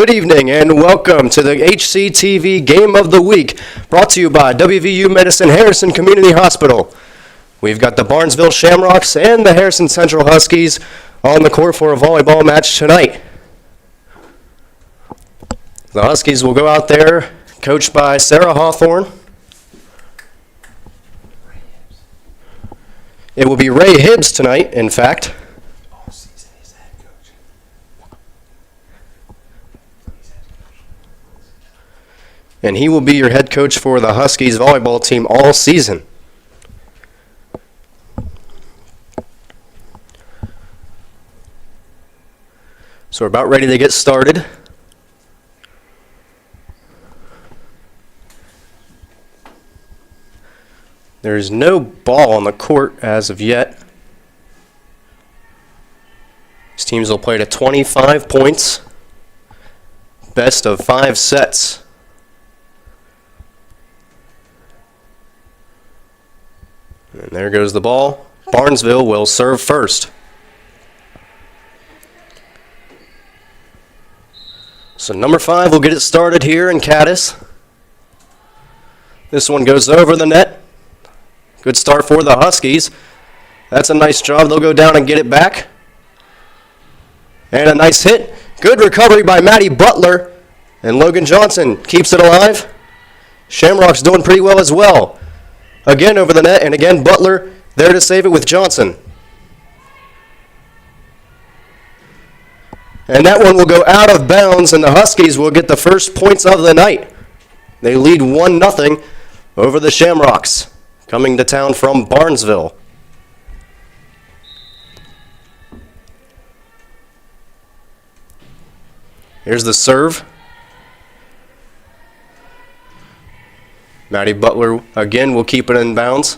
Good evening and welcome to the HCTV Game of the Week, brought to you by WVU Medicine Harrison Community Hospital. We've got the Barnesville Shamrocks and the Harrison Central Huskies on the court for a volleyball match tonight. The Huskies will go out there, coached by Sarah Hawthorne. It will be Ray Hibbs tonight, in fact. And he will be your head coach for the Huskies volleyball team all season. So we're about ready to get started. There's no ball on the court as of yet. These teams will play to 25 points, best of 5 sets. And there goes the ball. Barnesville will serve first. So number 5 will get it started here in Caddis. This one goes over the net. Good start for the Huskies. That's a nice job. They'll go down and get it back. And a nice hit. Good recovery by Maddie Butler. And Logan Johnson keeps it alive. Shamrock's doing pretty well as well. Again over the net, and again Butler there to save it with Johnson. And that one will go out of bounds, and the Huskies will get the first points of the night. They lead 1-0 over the Shamrocks, coming to town from Barnesville. Here's the serve. Maddie Butler, again, will keep it in bounds.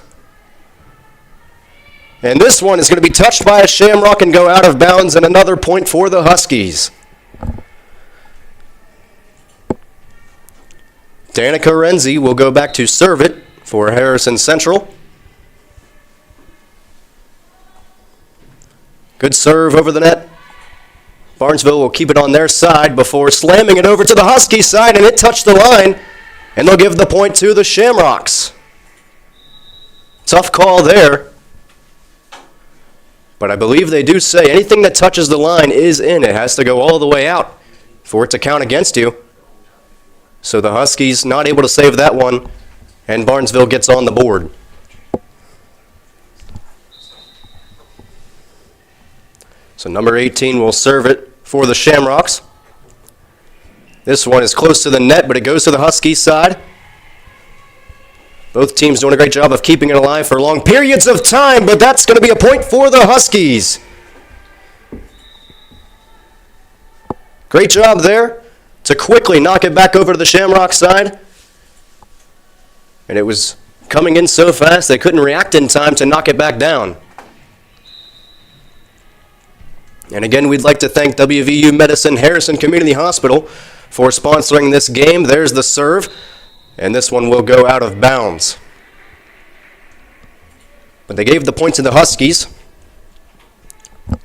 And this one is going to be touched by a Shamrock and go out of bounds, and another point for the Huskies. Danica Renzi will go back to serve it for Harrison Central. Good serve over the net. Barnesville will keep it on their side before slamming it over to the Huskies side, and it touched the line. And they'll give the point to the Shamrocks. Tough call there. But I believe they do say anything that touches the line is in. It has to go all the way out for it to count against you. So the Huskies not able to save that one, and Barnesville gets on the board. So number 18 will serve it for the Shamrocks. This one is close to the net, but it goes to the Huskies side. Both teams doing a great job of keeping it alive for long periods of time, but that's going to be a point for the Huskies. Great job there to quickly knock it back over to the Shamrock side. And it was coming in so fast they couldn't react in time to knock it back down. And again, we'd like to thank WVU Medicine Harrison Community Hospital for sponsoring this game. There's the serve, and this one will go out of bounds. But they gave the point to the Huskies.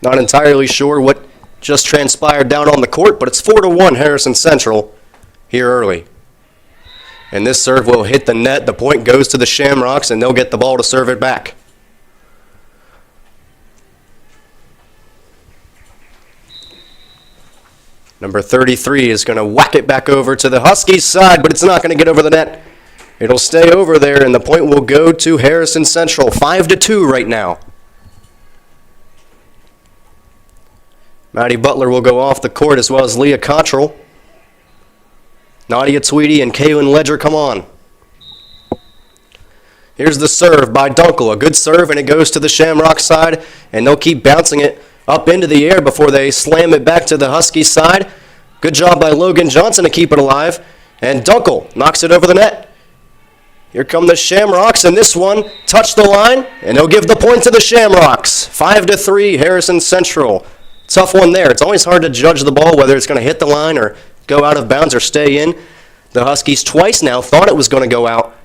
Not entirely sure what just transpired down on the court, but it's 4-1 Harrison Central here early. And this serve will hit the net. The point goes to the Shamrocks, and they'll get the ball to serve it back. Number 33 is going to whack it back over to the Huskies side, but it's not going to get over the net. It'll stay over there, and the point will go to Harrison Central. 5-2 right now. Maddie Butler will go off the court, as well as Leah Cottrell. Nadia Tweedy and Kaylin Ledger come on. Here's the serve by Dunkel. A good serve, and it goes to the Shamrock side, and they'll keep bouncing it up into the air before they slam it back to the Huskies side. Good job by Logan Johnson to keep it alive. And Dunkel knocks it over the net. Here come the Shamrocks, and this one touched the line, and they'll give the point to the Shamrocks. 5-3, Harrison Central. Tough one there. It's always hard to judge the ball, whether it's going to hit the line or go out of bounds or stay in. The Huskies twice now thought it was going to go out,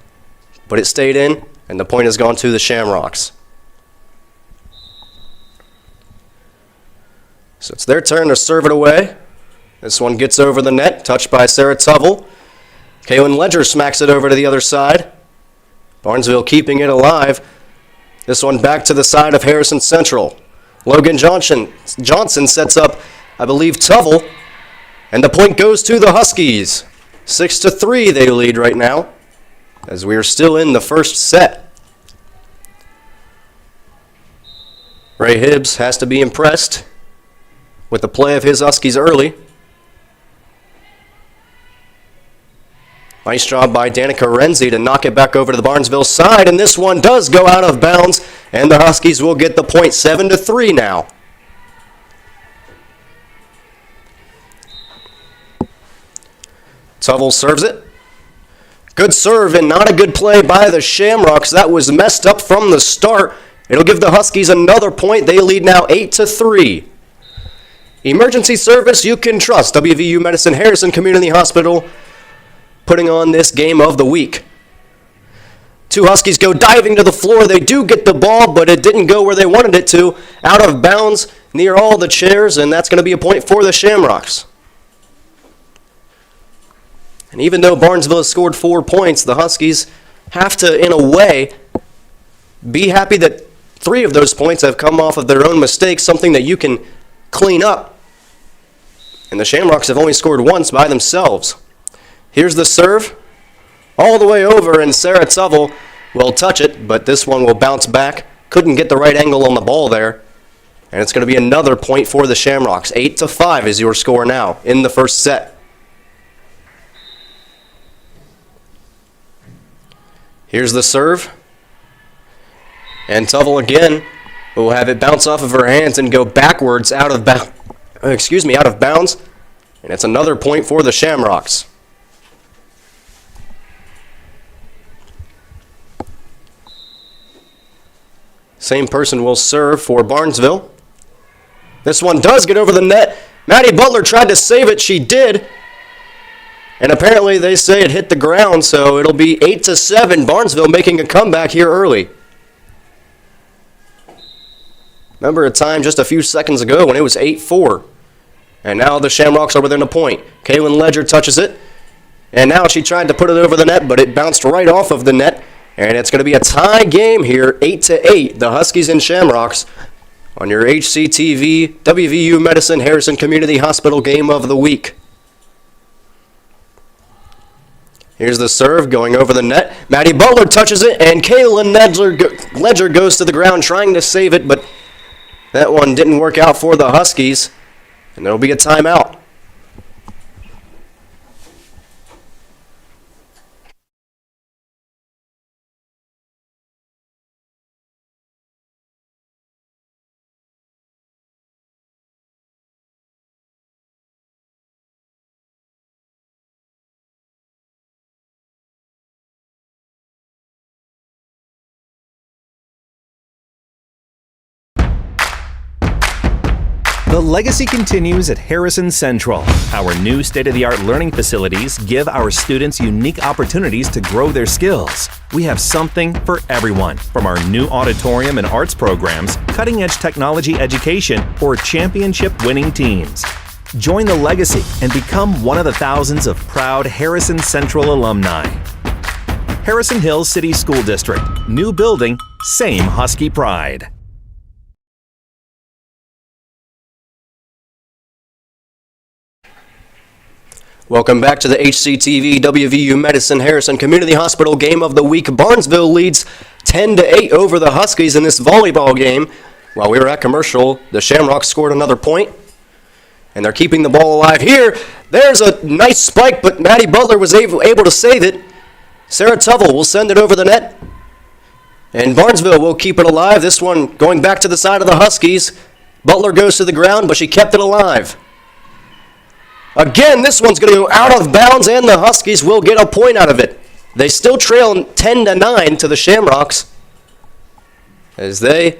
but it stayed in, and the point has gone to the Shamrocks. So it's their turn to serve it away. This one gets over the net, touched by Sarah Tuvell. Kaylin Ledger smacks it over to the other side. Barnesville keeping it alive. This one back to the side of Harrison Central. Logan Johnson sets up, I believe, Tuvell. And the point goes to the Huskies. 6-3 they lead right now, as we are still in the first set. Ray Hibbs has to be impressed with the play of his Huskies early. Nice job by Danica Renzi to knock it back over to the Barnesville side, and this one does go out of bounds, and the Huskies will get the point. 7-3 now. Tuvell serves it. Good serve and not a good play by the Shamrocks. That was messed up from the start. It'll give the Huskies another point. They lead now 8-3. Emergency service you can trust. WVU Medicine Harrison Community Hospital putting on this game of the week. Two Huskies go diving to the floor. They do get the ball, but it didn't go where they wanted it to. Out of bounds near all the chairs, and that's going to be a point for the Shamrocks. And even though Barnesville has scored 4 points, the Huskies have to, in a way, be happy that 3 of those points have come off of their own mistakes, something that you can clean up. And the Shamrocks have only scored once by themselves. Here's the serve, all the way over, and Sarah Tuvell will touch it, but this one will bounce back. Couldn't get the right angle on the ball there. And it's going to be another point for the Shamrocks. 8-5 is your score now in the first set. Here's the serve. And Tuvell again will have it bounce off of her hands and go backwards out of bounds. And it's another point for the Shamrocks. Same person will serve for Barnesville. This one does get over the net. Maddie Butler tried to save it. She did. And apparently they say it hit the ground, so it'll be 8-7. Barnesville making a comeback here early. Remember a time just a few seconds ago when it was 8-4. And now the Shamrocks are within a point. Kaylin Ledger touches it. And now she tried to put it over the net, but it bounced right off of the net. And it's going to be a tie game here, 8-8. The Huskies and Shamrocks on your HCTV WVU Medicine Harrison Community Hospital game of the week. Here's the serve going over the net. Maddie Butler touches it, and Kaylin Ledger goes to the ground trying to save it, but that one didn't work out for the Huskies, and there'll be a timeout. The legacy continues at Harrison Central. Our new state-of-the-art learning facilities give our students unique opportunities to grow their skills. We have something for everyone, from our new auditorium and arts programs, cutting-edge technology education, or championship-winning teams. Join the legacy and become one of the thousands of proud Harrison Central alumni. Harrison Hills City School District. New building, same Husky pride. Welcome back to the HCTV WVU Medicine Harrison Community Hospital game of the week. Barnesville leads 10-8 over the Huskies in this volleyball game. While we were at commercial, the Shamrocks scored another point, and they're keeping the ball alive here. There's a nice spike, but Maddie Butler was able to save it. Sarah Tuvell will send it over the net, and Barnesville will keep it alive. This one going back to the side of the Huskies. Butler goes to the ground, but she kept it alive. Again, this one's going to go out of bounds, and the Huskies will get a point out of it. They still trail 10-9 to the Shamrocks as they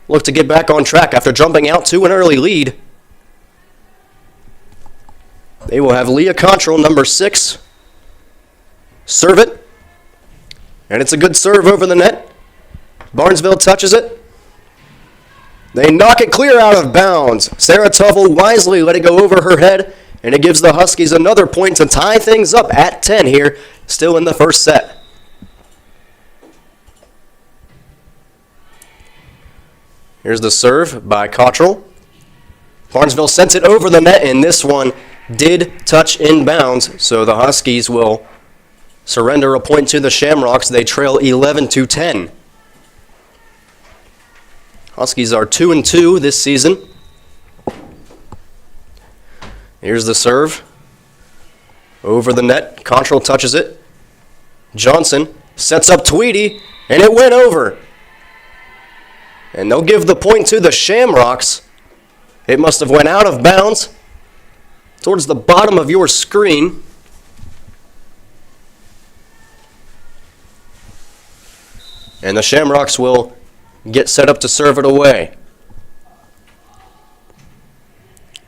look to get back on track after jumping out to an early lead. They will have Leah Control, number 6, serve it. And it's a good serve over the net. Barnesville touches it. They knock it clear out of bounds. Sarah Tuvell wisely let it go over her head. and it gives the Huskies another point to tie things up at 10 here, still in the first set. Here's the serve by Cottrell. Barnesville sent it over the net, and this one did touch inbounds, so the Huskies will surrender a point to the Shamrocks. They trail 11-10. Huskies are 2-2 this season. Here's the serve. Over the net. Cottrell touches it. Johnson sets up Tweedy, and it went over. And they'll give the point to the Shamrocks. It must have went out of bounds towards the bottom of your screen. And the Shamrocks will get set up to serve it away.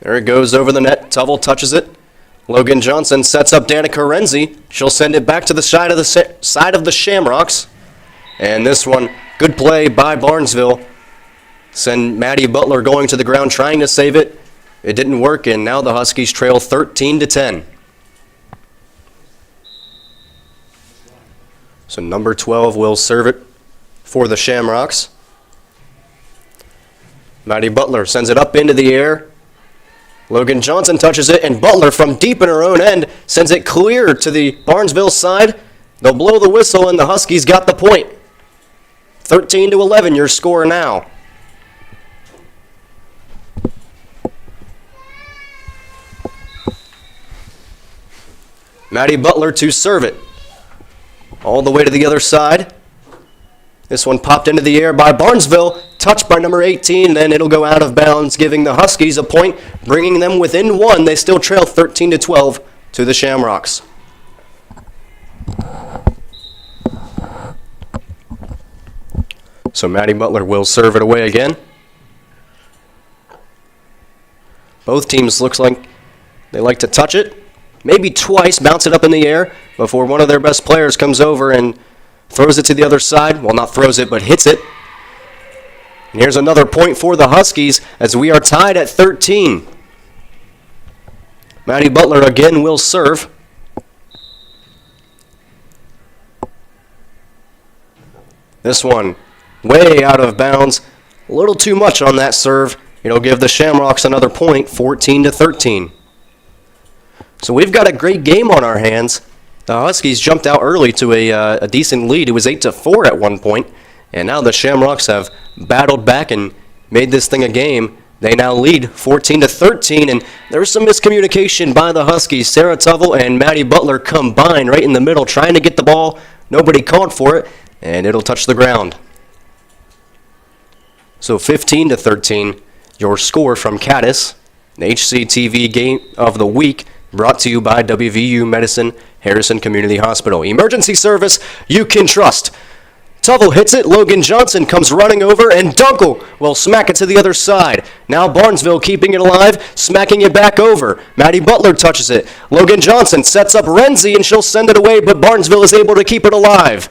There it goes over the net. Tuvell touches it. Logan Johnson sets up Danica Renzi. She'll send it back to the side of the Shamrocks. And this one, good play by Barnesville. Send Maddie Butler going to the ground trying to save it. It didn't work, and now the Huskies trail 13-10. So number 12 will serve it for the Shamrocks. Maddie Butler sends it up into the air. Logan Johnson touches it, and Butler from deep in her own end sends it clear to the Barnesville side. They'll blow the whistle, and the Huskies got the point. 13-11, your score now. Maddie Butler to serve it. All the way to the other side. This one popped into the air by Barnesville, touched by number 18, and then it'll go out of bounds, giving the Huskies a point, bringing them within one. They still trail 13-12 to the Shamrocks. So Maddie Butler will serve it away again. Both teams looks like they like to touch it. Maybe twice, bounce it up in the air before one of their best players comes over and throws it to the other side. Well, not throws it, but hits it. And here's another point for the Huskies as we are tied at 13. Maddie Butler again will serve. This one way out of bounds. A little too much on that serve. It'll give the Shamrocks another point, 14-13. So we've got a great game on our hands. The Huskies jumped out early to a decent lead. It was 8-4 at one point, and now the Shamrocks have battled back and made this thing a game. They now lead 14-13, and there's some miscommunication by the Huskies. Sarah Tuvell and Maddie Butler combined right in the middle, trying to get the ball. Nobody called for it, and it'll touch the ground. So 15-13, your score from Caddis, the HCTV game of the week. Brought to you by WVU Medicine, Harrison Community Hospital. Emergency service you can trust. Tuvell hits it. Logan Johnson comes running over, and Dunkel will smack it to the other side. Now Barnesville keeping it alive, smacking it back over. Maddie Butler touches it. Logan Johnson sets up Renzi, and she'll send it away, but Barnesville is able to keep it alive.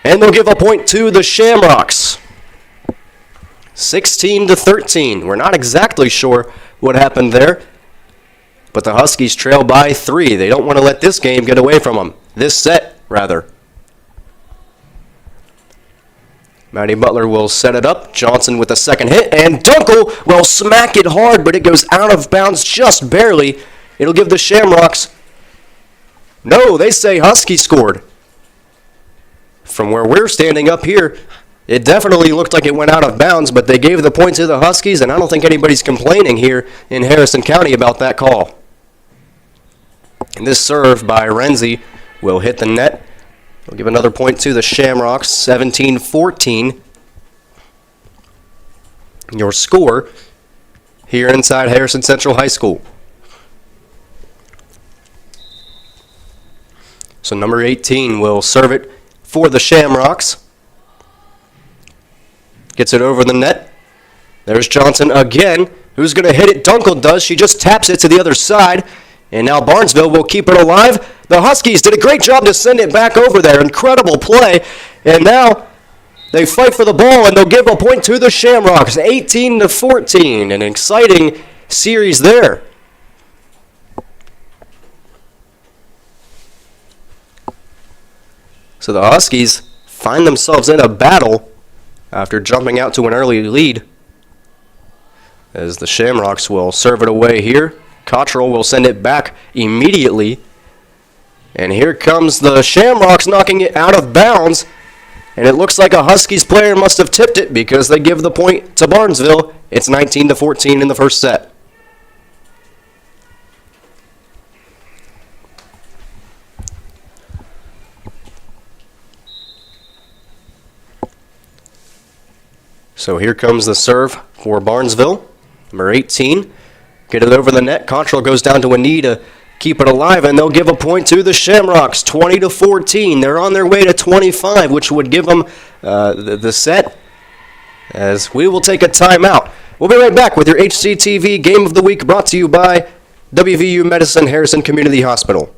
And they'll give a point to the Shamrocks. 16-13. We're not exactly sure what happened there, but the Huskies trail by 3. They don't want to let this game get away from them. This set, rather. Maddie Butler will set it up. Johnson with the second hit, and Dunkel will smack it hard, but it goes out of bounds just barely. It'll give the Shamrocks... No, they say Husky scored. From where we're standing up here, it definitely looked like it went out of bounds, but they gave the point to the Huskies, and I don't think anybody's complaining here in Harrison County about that call. And this serve by Renzi will hit the net. We'll give another point to the Shamrocks, 17-14. Your score here inside Harrison Central High School. So number 18 will serve it for the Shamrocks. Gets it over the net. There's Johnson again. Who's going to hit it? Dunkel does. She just taps it to the other side. And now Barnesville will keep it alive. The Huskies did a great job to send it back over there. Incredible play. And now They fight for the ball, and they'll give a point to the Shamrocks, 18-14. An exciting series there. So the Huskies find themselves in a battle after jumping out to an early lead, as the Shamrocks will serve it away here. Cottrell will send it back immediately. And here comes the Shamrocks knocking it out of bounds. And it looks like a Huskies player must have tipped it because they give the point to Barnesville. It's 19-14 in the first set. So here comes the serve for Barnesville. Number 18. Get it over the net. Cottrell goes down to a knee to keep it alive, and they'll give a point to the Shamrocks, 20-14. They're on their way to 25, which would give them the set, as we will take a timeout. We'll be right back with your HCTV Game of the Week, brought to you by WVU Medicine Harrison Community Hospital.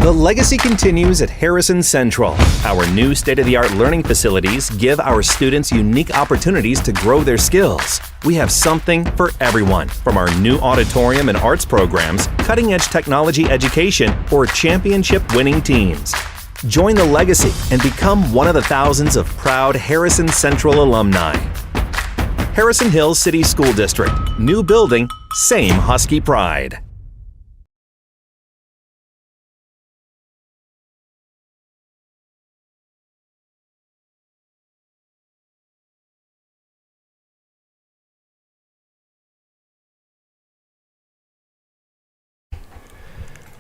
The legacy continues at Harrison Central. Our new state-of-the-art learning facilities give our students unique opportunities to grow their skills. We have something for everyone, from our new auditorium and arts programs, cutting-edge technology education, or championship-winning teams. Join the legacy and become one of the thousands of proud Harrison Central alumni. Harrison Hills City School District. New building, same Husky pride.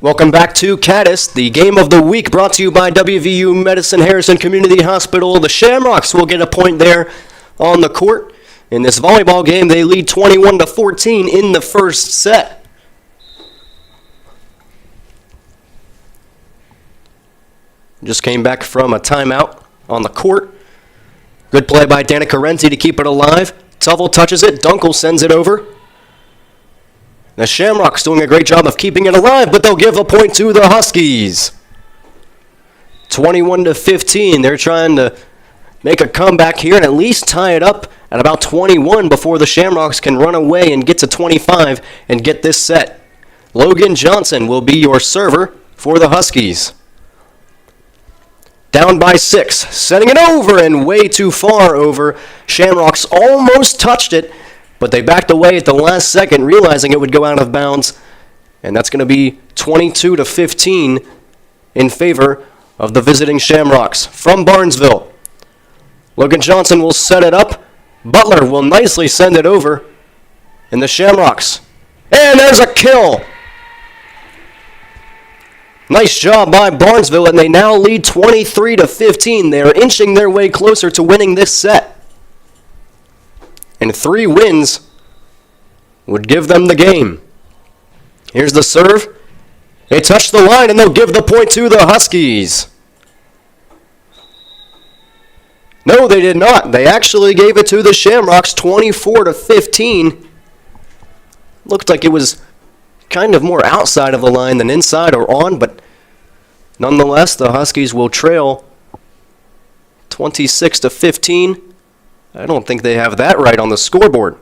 Welcome back to Caddis, the Game of the Week, brought to you by WVU Medicine Harrison Community Hospital. The Shamrocks will get a point there on the court. In this volleyball game, they lead 21-14 in the first set. Just came back from a timeout on the court. Good play by Danica Renzi to keep it alive. Tuvell touches it. Dunkel sends it over. The Shamrocks doing a great job of keeping it alive, but they'll give a point to the Huskies. 21-15. They're trying to make a comeback here and at least tie it up at about 21 before the Shamrocks can run away and get to 25 and get this set. Logan Johnson will be your server for the Huskies. Down by 6, setting it over and way too far over. Shamrocks almost touched it, but they backed away at the last second, realizing it would go out of bounds. And that's going to be 22-15 in favor of the visiting Shamrocks from Barnesville. Logan Johnson will set it up. Butler will nicely send it over. And the Shamrocks. And there's a kill. Nice job by Barnesville, and they now lead 23-15. They are inching their way closer to winning this set. And 3 wins would give them the game. Here's the serve. They touch the line, and they'll give the point to the Huskies. No, they did not. They actually gave it to the Shamrocks, 24-15. Looked like it was kind of more outside of the line than inside or on, but nonetheless, the Huskies will trail 26-15. I don't think they have that right on the scoreboard.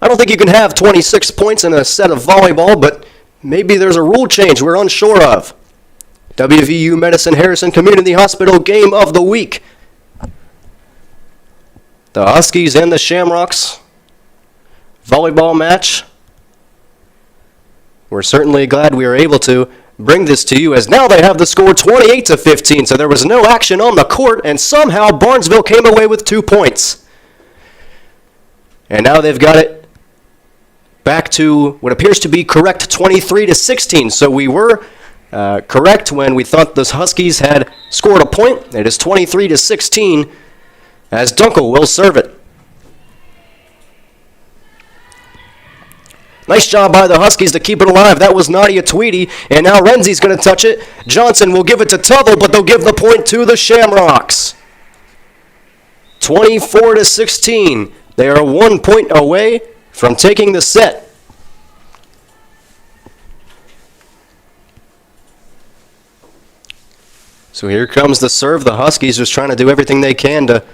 I don't think you can have 26 points in a set of volleyball, but maybe there's a rule change we're unsure of. WVU Medicine Harrison Community Hospital Game of the Week. The Huskies and the Shamrocks volleyball match. We're certainly glad we were able to bring this to you, as now they have the score 28-15, so there was no action on the court, and somehow Barnesville came away with 2 points. And now they've got it back to what appears to be correct 23-16, so we were correct when we thought the Huskies had scored a point. It is 23-16, as Dunkel will serve it. Nice job by the Huskies to keep it alive. That was Nadia Tweedy, and now Renzi's going to touch it. Johnson will give it to Tuvell, but they'll give the point to the Shamrocks. 24-16. They are 1 point away from taking the set. So here comes the serve. The Huskies just trying to do everything they can to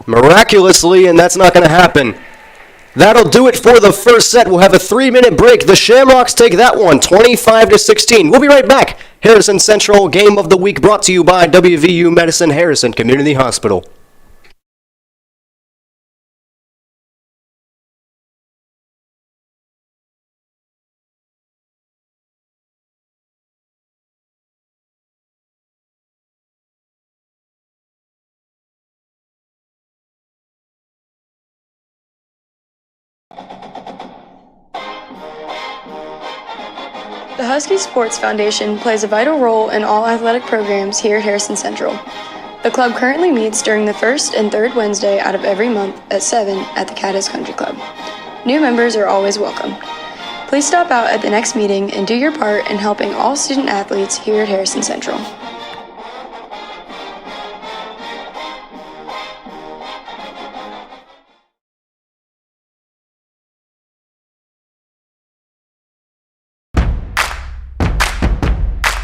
miraculously, and that's not going to happen. That'll do it for the first set. We'll have a 3-minute break. The Shamrocks take that one, 25-16. We'll be right back. Harrison Central Game of the Week brought to you by WVU Medicine Harrison Community Hospital. The Husky Sports Foundation plays a vital role in all athletic programs here at Harrison Central. The club currently meets during the first and third Wednesday out of every month at 7 at the Caddis Country Club. New members are always welcome. Please stop out at the next meeting and do your part in helping all student athletes here at Harrison Central.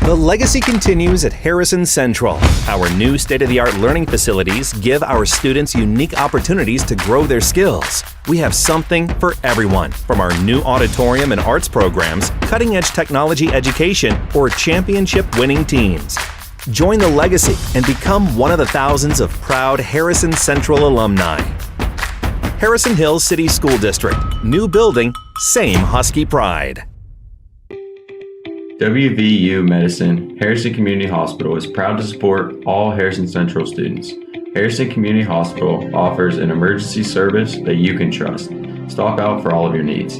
The legacy continues at Harrison Central. Our new state-of-the-art learning facilities give our students unique opportunities to grow their skills. We have something for everyone, from our new auditorium and arts programs, cutting-edge technology education, or championship-winning teams. Join the legacy and become one of the thousands of proud Harrison Central alumni. Harrison Hills City School District. New building, same Husky pride. WVU Medicine Harrison Community Hospital is proud to support all Harrison Central students. Harrison Community Hospital offers an emergency service that you can trust. Stop out for all of your needs.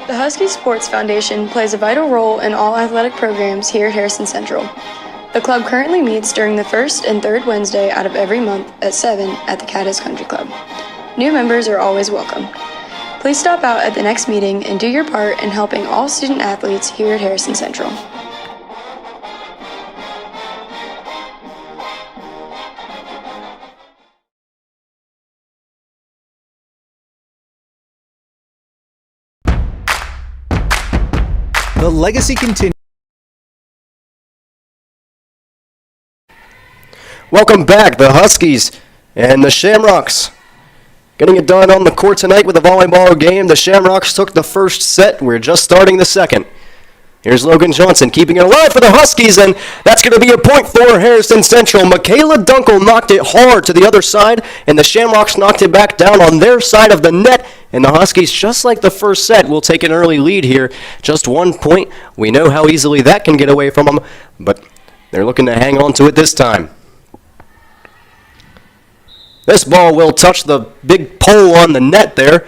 The Husky Sports Foundation plays a vital role in all athletic programs here at Harrison Central. The club currently meets during the first and third Wednesday out of every month at 7 at the Caddis Country Club. New members are always welcome. Please stop out at the next meeting and do your part in helping all student athletes here at Harrison Central. The legacy continues. Welcome back, the Huskies and the Shamrocks. Getting it done on the court tonight with a volleyball game. The Shamrocks took the first set. We're just starting the second. Here's Logan Johnson keeping it alive for the Huskies, and that's going to be a point for Harrison Central. Michaela Dunkel knocked it hard to the other side, and the Shamrocks knocked it back down on their side of the net. And the Huskies, just like the first set, will take an early lead here. Just 1 point. We know how easily that can get away from them, but they're looking to hang on to it this time. This ball will touch the big pole on the net there,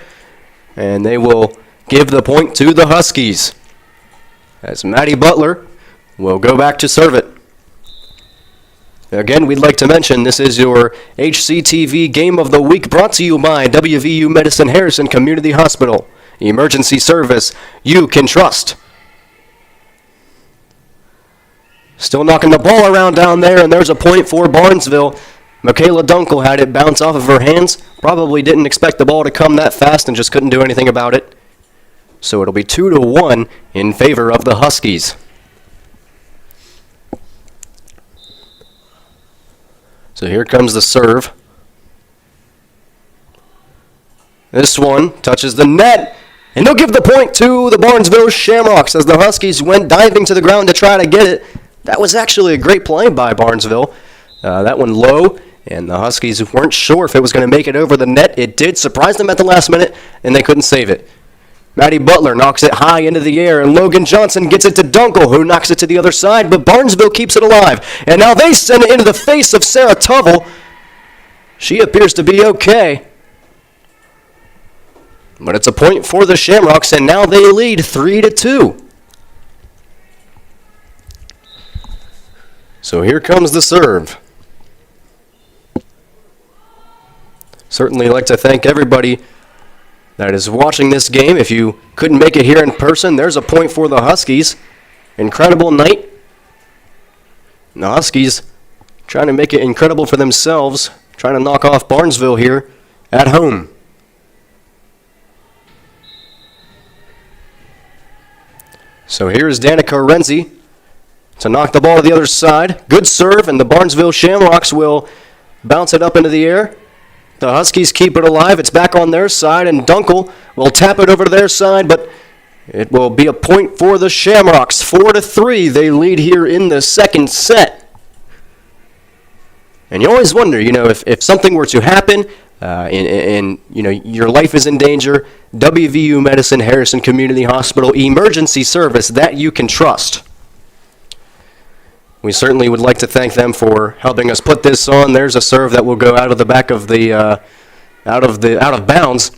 and they will give the point to the Huskies, as Maddie Butler will go back to serve it. Again, we'd like to mention this is your HCTV Game of the Week brought to you by WVU Medicine Harrison Community Hospital. Emergency service you can trust. Still knocking the ball around down there, and there's a point for Barnesville. Michaela Dunkel had it bounce off of her hands. Probably didn't expect the ball to come that fast and just couldn't do anything about it. So it'll be 2-1 in favor of the Huskies. So here comes the serve. This one touches the net, and they'll give the point to the Barnesville Shamrocks as the Huskies went diving to the ground to try to get it. That was actually a great play by Barnesville. That one low, and the Huskies weren't sure if it was going to make it over the net. It did surprise them at the last minute, and they couldn't save it. Maddie Butler knocks it high into the air, and Logan Johnson gets it to Dunkel, who knocks it to the other side, but Barnesville keeps it alive. And now they send it into the face of Sarah Tuvell. She appears to be okay. But it's a point for the Shamrocks, and now they lead 3-2. So here comes the serve. Certainly like to thank everybody that is watching this game. If you couldn't make it here in person, there's a point for the Huskies. Incredible night. And the Huskies trying to make it incredible for themselves, trying to knock off Barnesville here at home. So here's Danica Renzi to knock the ball to the other side. Good serve, and the Barnesville Shamrocks will bounce it up into the air. The Huskies keep it alive. It's back on their side, and Dunkel will tap it over to their side, but it will be a point for the Shamrocks. 4-3, they lead here in the second set. And you always wonder, if something were to happen and your life is in danger, WVU Medicine Harrison Community Hospital emergency service that you can trust. We certainly would like to thank them for helping us put this on. There's a serve that will go out of the back of the out of bounds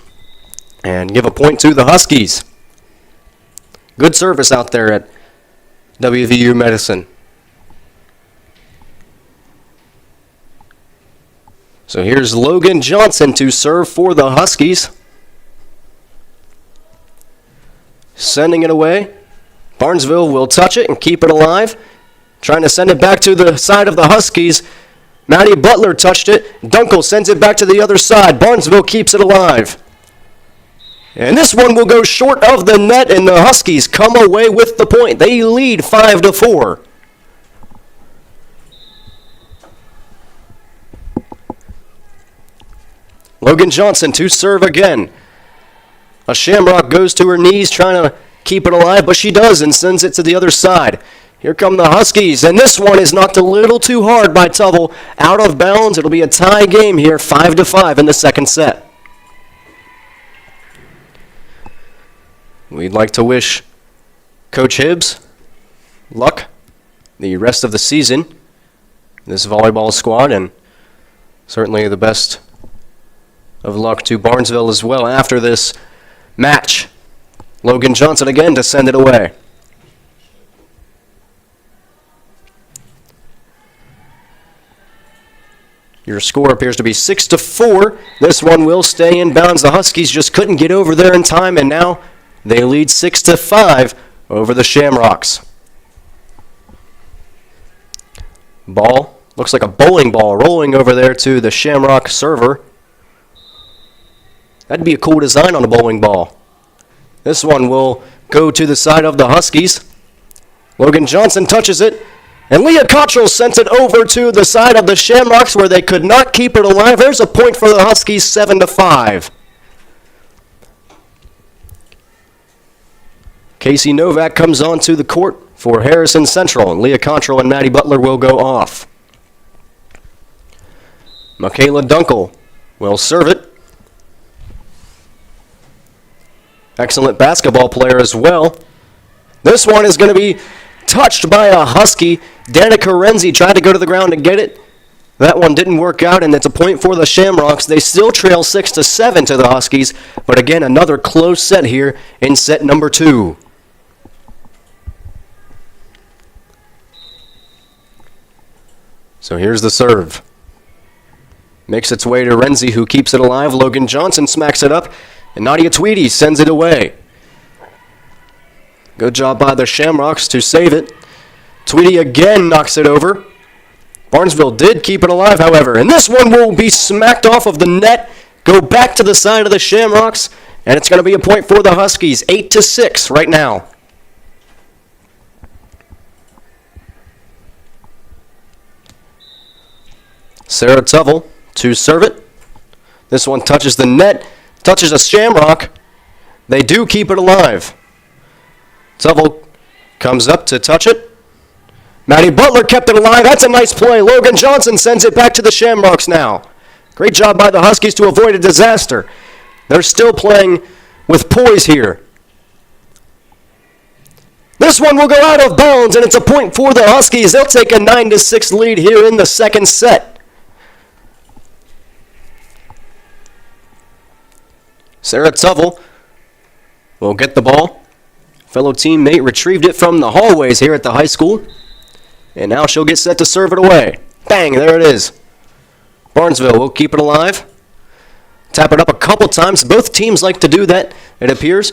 and give a point to the Huskies. Good service out there at WVU Medicine. So here's Logan Johnson to serve for the Huskies. Sending it away. Barnesville will touch it and keep it alive. Trying to send it back to the side of the Huskies. Maddie Butler touched it. Dunkel sends it back to the other side. Barnesville keeps it alive. And this one will go short of the net, and the Huskies come away with the point. They lead 5-4. Logan Johnson to serve again. A Shamrock goes to her knees trying to keep it alive, but she does and sends it to the other side. Here come the Huskies, and this one is knocked a little too hard by Tubble. Out of bounds. It'll be a tie game here, 5-5 in the second set. We'd like to wish Coach Hibbs luck the rest of the season, this volleyball squad, and certainly the best of luck to Barnesville as well after this match. Logan Johnson again to send it away. Your score appears to be 6-4. This one will stay in bounds. The Huskies just couldn't get over there in time, and now they lead 6-5 over the Shamrocks. Ball looks like a bowling ball rolling over there to the Shamrock server. That'd be a cool design on a bowling ball. This one will go to the side of the Huskies. Logan Johnson touches it. And Leah Cottrell sent it over to the side of the Shamrocks where they could not keep it alive. There's a point for the Huskies, 7-5. Casey Novak comes onto the court for Harrison Central, and Leah Cottrell and Maddie Butler will go off. Michaela Dunkel will serve it. Excellent basketball player as well. This one is going to be touched by a Husky. Danica Renzi tried to go to the ground and get it. That one didn't work out, and it's a point for the Shamrocks. They still trail 6-7 to the Huskies, but again, another close set here in set number 2. So here's the serve. Makes its way to Renzi, who keeps it alive. Logan Johnson smacks it up, and Nadia Tweedy sends it away. Good job by the Shamrocks to save it. Tweedy again knocks it over. Barnesville did keep it alive, however, and this one will be smacked off of the net, go back to the side of the Shamrocks, and it's going to be a point for the Huskies, 8-6 right now. Sarah Tuvell to serve it. This one touches the net, touches a Shamrock. They do keep it alive. Tuvell comes up to touch it. Maddie Butler kept it alive. That's a nice play. Logan Johnson sends it back to the Shamrocks now. Great job by the Huskies to avoid a disaster. They're still playing with poise here. This one will go out of bounds, and it's a point for the Huskies. They'll take a 9-6 lead here in the second set. Sarah Tuvell will get the ball. Fellow teammate retrieved it from the hallways here at the high school. And now she'll get set to serve it away. Bang, there it is. Barnesville will keep it alive. Tap it up a couple times. Both teams like to do that, it appears.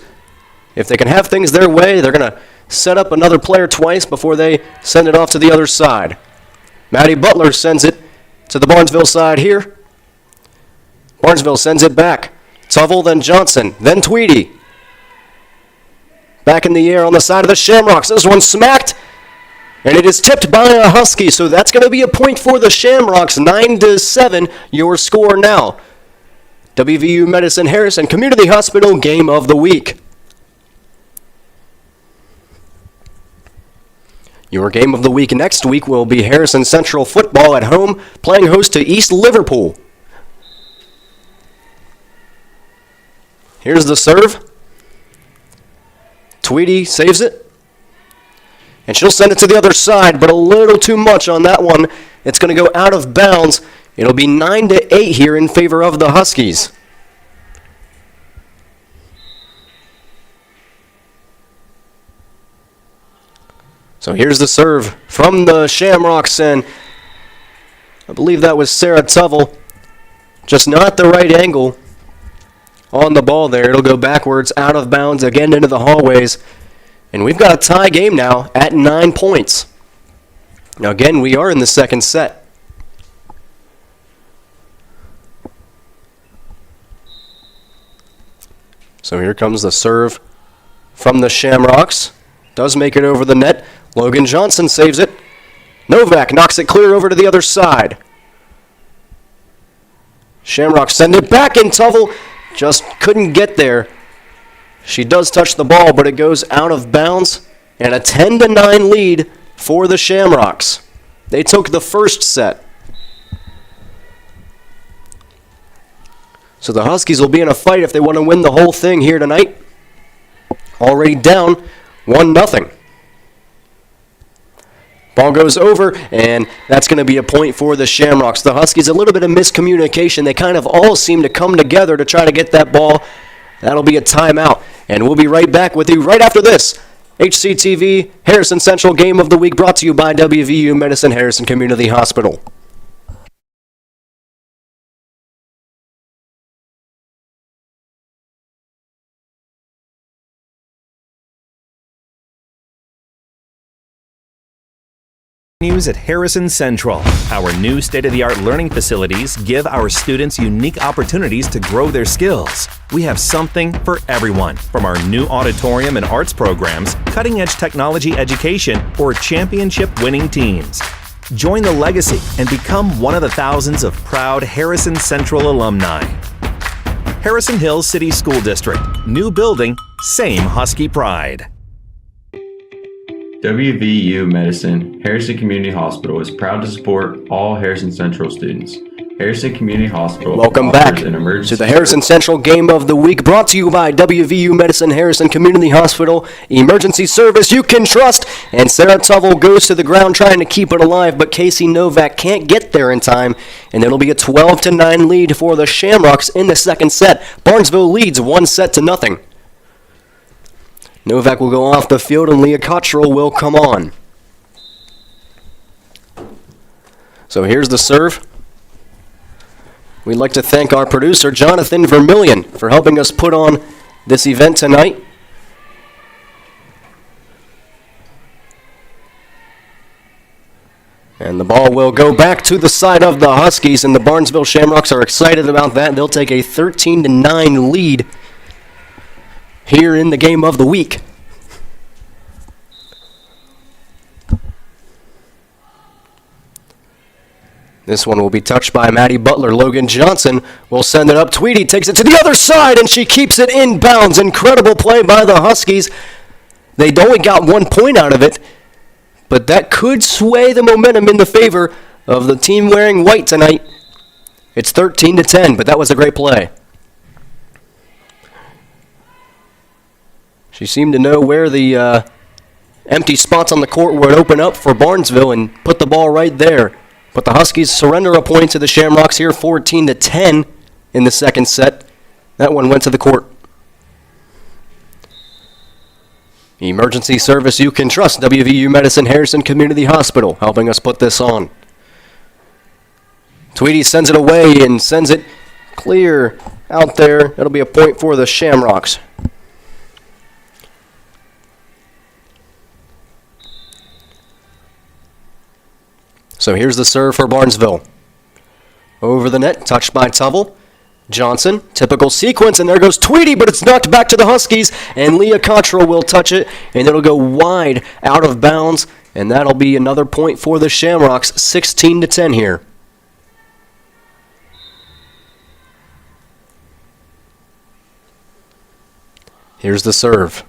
If they can have things their way, they're going to set up another player twice before they send it off to the other side. Maddie Butler sends it to the Barnesville side here. Barnesville sends it back. Tuvell, then Johnson, then Tweedy. Back in the air on the side of the Shamrocks. This one smacked. And it is tipped by a Husky, so that's going to be a point for the Shamrocks. 9-7, your score now. WVU Medicine Harrison Community Hospital Game of the Week. Your game of the week next week will be Harrison Central football at home, playing host to East Liverpool. Here's the serve. Tweedy saves it. And she'll send it to the other side, but a little too much on that one. It's going to go out of bounds. It'll be 9-8 here in favor of the Huskies. So here's the serve from the Shamrocks, and I believe that was Sarah Tuvell. Just not the right angle on the ball there. It'll go backwards, out of bounds, again into the hallways. And we've got a tie game now at 9 points. Now again, we are in the second set. So here comes the serve from the Shamrocks. Does make it over the net. Logan Johnson saves it. Novak knocks it clear over to the other side. Shamrocks send it back, and Tuvell just couldn't get there. She does touch the ball, but it goes out of bounds, and a 10-9 lead for the Shamrocks. They took the first set. So the Huskies will be in a fight if they want to win the whole thing here tonight. Already down 1-0. Ball goes over, and that's going to be a point for the Shamrocks. The Huskies, a little bit of miscommunication. They kind of all seem to come together to try to get that ball. That'll be a timeout. And we'll be right back with you right after this. HCTV Harrison Central Game of the Week brought to you by WVU Medicine Harrison Community Hospital. News at Harrison Central. Our new state-of-the-art learning facilities give our students unique opportunities to grow their skills. We have something for everyone, from our new auditorium and arts programs, cutting-edge technology education, or championship-winning teams. Join the legacy and become one of the thousands of proud Harrison Central alumni. Harrison Hills City School District. New building, same Husky pride. WVU Medicine Harrison Community Hospital is proud to support all Harrison Central students. Harrison Community Hospital Welcome back to the Harrison Central Game of the Week, brought to you by WVU Medicine Harrison Community Hospital. Emergency service you can trust. And Sarah Tuvell goes to the ground trying to keep it alive, but Casey Novak can't get there in time. And it'll be a 12-9 lead for the Shamrocks in the second set. Barnesville leads 1-0. Novak will go off the field, and Leah Cottrell will come on. So here's the serve. We'd like to thank our producer, Jonathan Vermillion, for helping us put on this event tonight. And the ball will go back to the side of the Huskies, and the Barnesville Shamrocks are excited about that. They'll take a 13-9 lead here in the game of the week. This one will be touched by Maddie Butler. Logan Johnson will send it up. Tweedy takes it to the other side, and she keeps it in bounds. Incredible play by the Huskies. They only got 1 point out of it, but that could sway the momentum in the favor of the team wearing white tonight. It's 13-10, but that was a great play. She seemed to know where the empty spots on the court would open up for Barnesville and put the ball right there. But the Huskies surrender a point to the Shamrocks here, 14-10 in the second set. That one went to the court. Emergency service you can trust. WVU Medicine Harrison Community Hospital helping us put this on. Tweedy sends it away and sends it clear out there. That'll be a point for the Shamrocks. So here's the serve for Barnesville. Over the net, touched by Tuvell. Johnson, typical sequence, and there goes Tweedy, but it's knocked back to the Huskies, and Leah Cottrell will touch it, and it'll go wide out of bounds, and that'll be another point for the Shamrocks, 16-10 here. Here's the serve.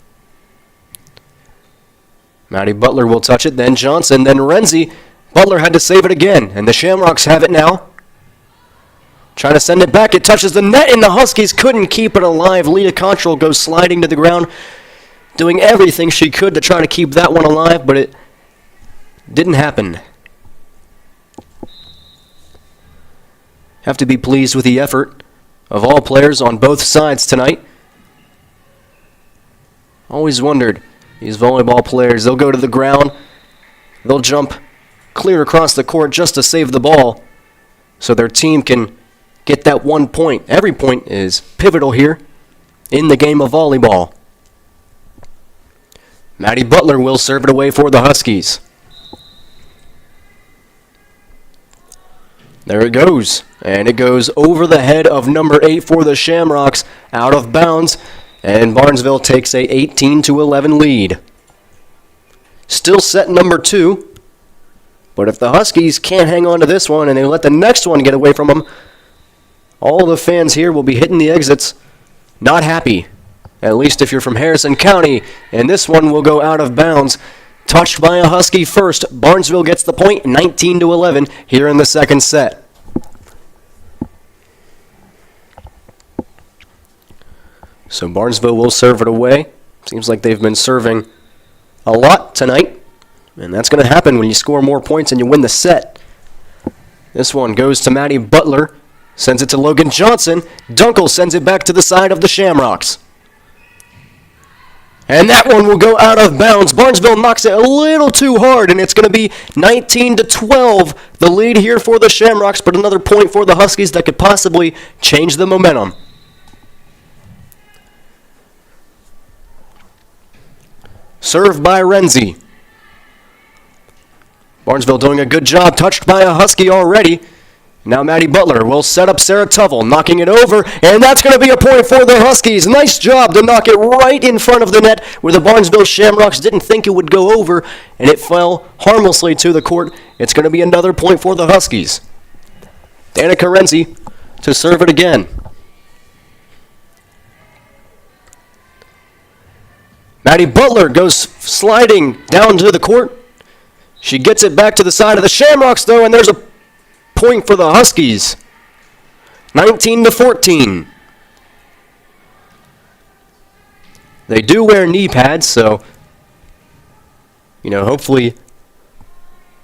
Maddie Butler will touch it, then Johnson, then Renzi. Butler had to save it again, and the Shamrocks have it now. Trying to send it back, it touches the net, and the Huskies couldn't keep it alive. Leah Cottrell goes sliding to the ground, doing everything she could to try to keep that one alive, but it didn't happen. Have to be pleased with the effort of all players on both sides tonight. Always wondered, these volleyball players, they'll go to the ground, they'll jump clear across the court just to save the ball so their team can get that 1 point. Every point is pivotal here in the game of volleyball. Maddie Butler will serve it away for the Huskies. There it goes, and it goes over the head of number 8 for the Shamrocks, out of bounds, and Barnesville takes a 18-11 lead. Still set number 2, but if the Huskies can't hang on to this one and they let the next one get away from them, all the fans here will be hitting the exits, not happy, at least if you're from Harrison County, and this one will go out of bounds. Touched by a Husky first. Barnesville gets the point, 19-11 here in the second set. So Barnesville will serve it away. Seems like they've been serving a lot tonight, and that's going to happen when you score more points and you win the set. This one goes to Maddie Butler. Sends it to Logan Johnson. Dunkel sends it back to the side of the Shamrocks. And that one will go out of bounds. Barnesville knocks it a little too hard, and it's going to be 19-12, the lead here for the Shamrocks, but another point for the Huskies that could possibly change the momentum. Served by Renzi. Barnesville doing a good job, touched by a Husky already. Now Maddie Butler will set up Sarah Tuvell, knocking it over, and that's going to be a point for the Huskies. Nice job to knock it right in front of the net where the Barnesville Shamrocks didn't think it would go over, and it fell harmlessly to the court. It's going to be another point for the Huskies. Danica Renzi to serve it again. Maddie Butler goes sliding down to the court. She gets it back to the side of the Shamrocks, though, and there's a point for the Huskies. 19-14. They do wear knee pads, so, hopefully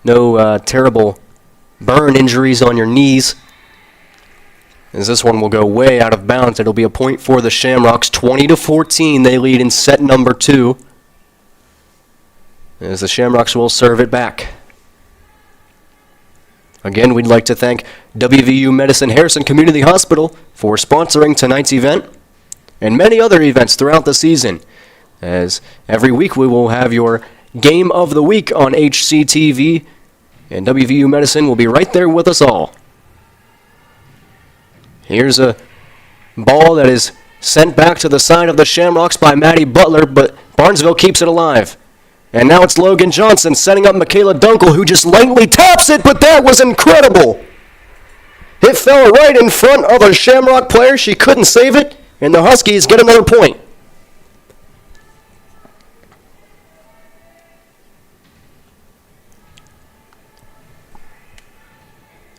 no terrible burn injuries on your knees. As this one will go way out of bounds, it'll be a point for the Shamrocks. 20-14, they lead in set number 2. As the Shamrocks will serve it back. Again, we'd like to thank WVU Medicine Harrison Community Hospital for sponsoring tonight's event and many other events throughout the season. As every week we will have your Game of the Week on HCTV, and WVU Medicine will be right there with us all. Here's a ball that is sent back to the side of the Shamrocks by Maddie Butler, but Barnesville keeps it alive. And now it's Logan Johnson setting up Michaela Dunkel, who just lightly taps it, but that was incredible. It fell right in front of a Shamrock player. She couldn't save it, and the Huskies get another point.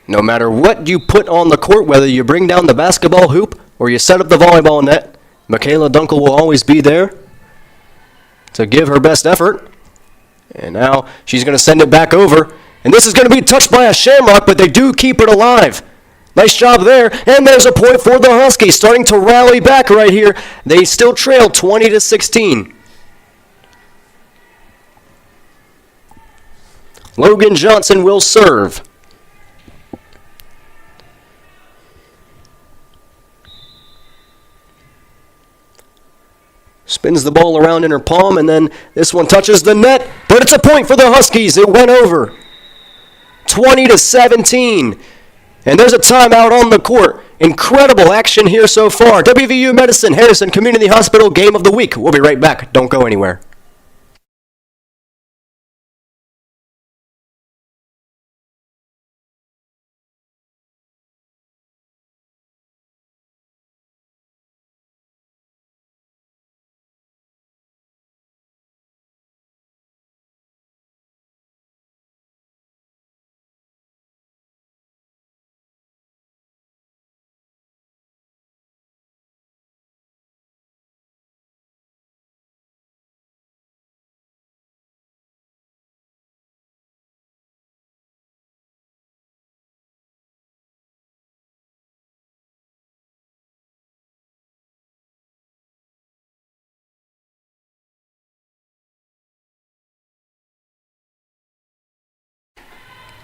No matter what you put on the court, whether you bring down the basketball hoop or you set up the volleyball net, Michaela Dunkel will always be there to give her best effort. And now she's going to send it back over. And this is going to be touched by a Shamrock, but they do keep it alive. Nice job there. And there's a point for the Huskies, starting to rally back right here. They still trail 20-16. Logan Johnson will serve. Spins the ball around in her palm, and then this one touches the net, but it's a point for the Huskies. It went over. 20-17. And there's a timeout on the court Incredible action here so far. WVU Medicine, Harrison Community Hospital Game of the Week. We'll be right back. Don't go anywhere.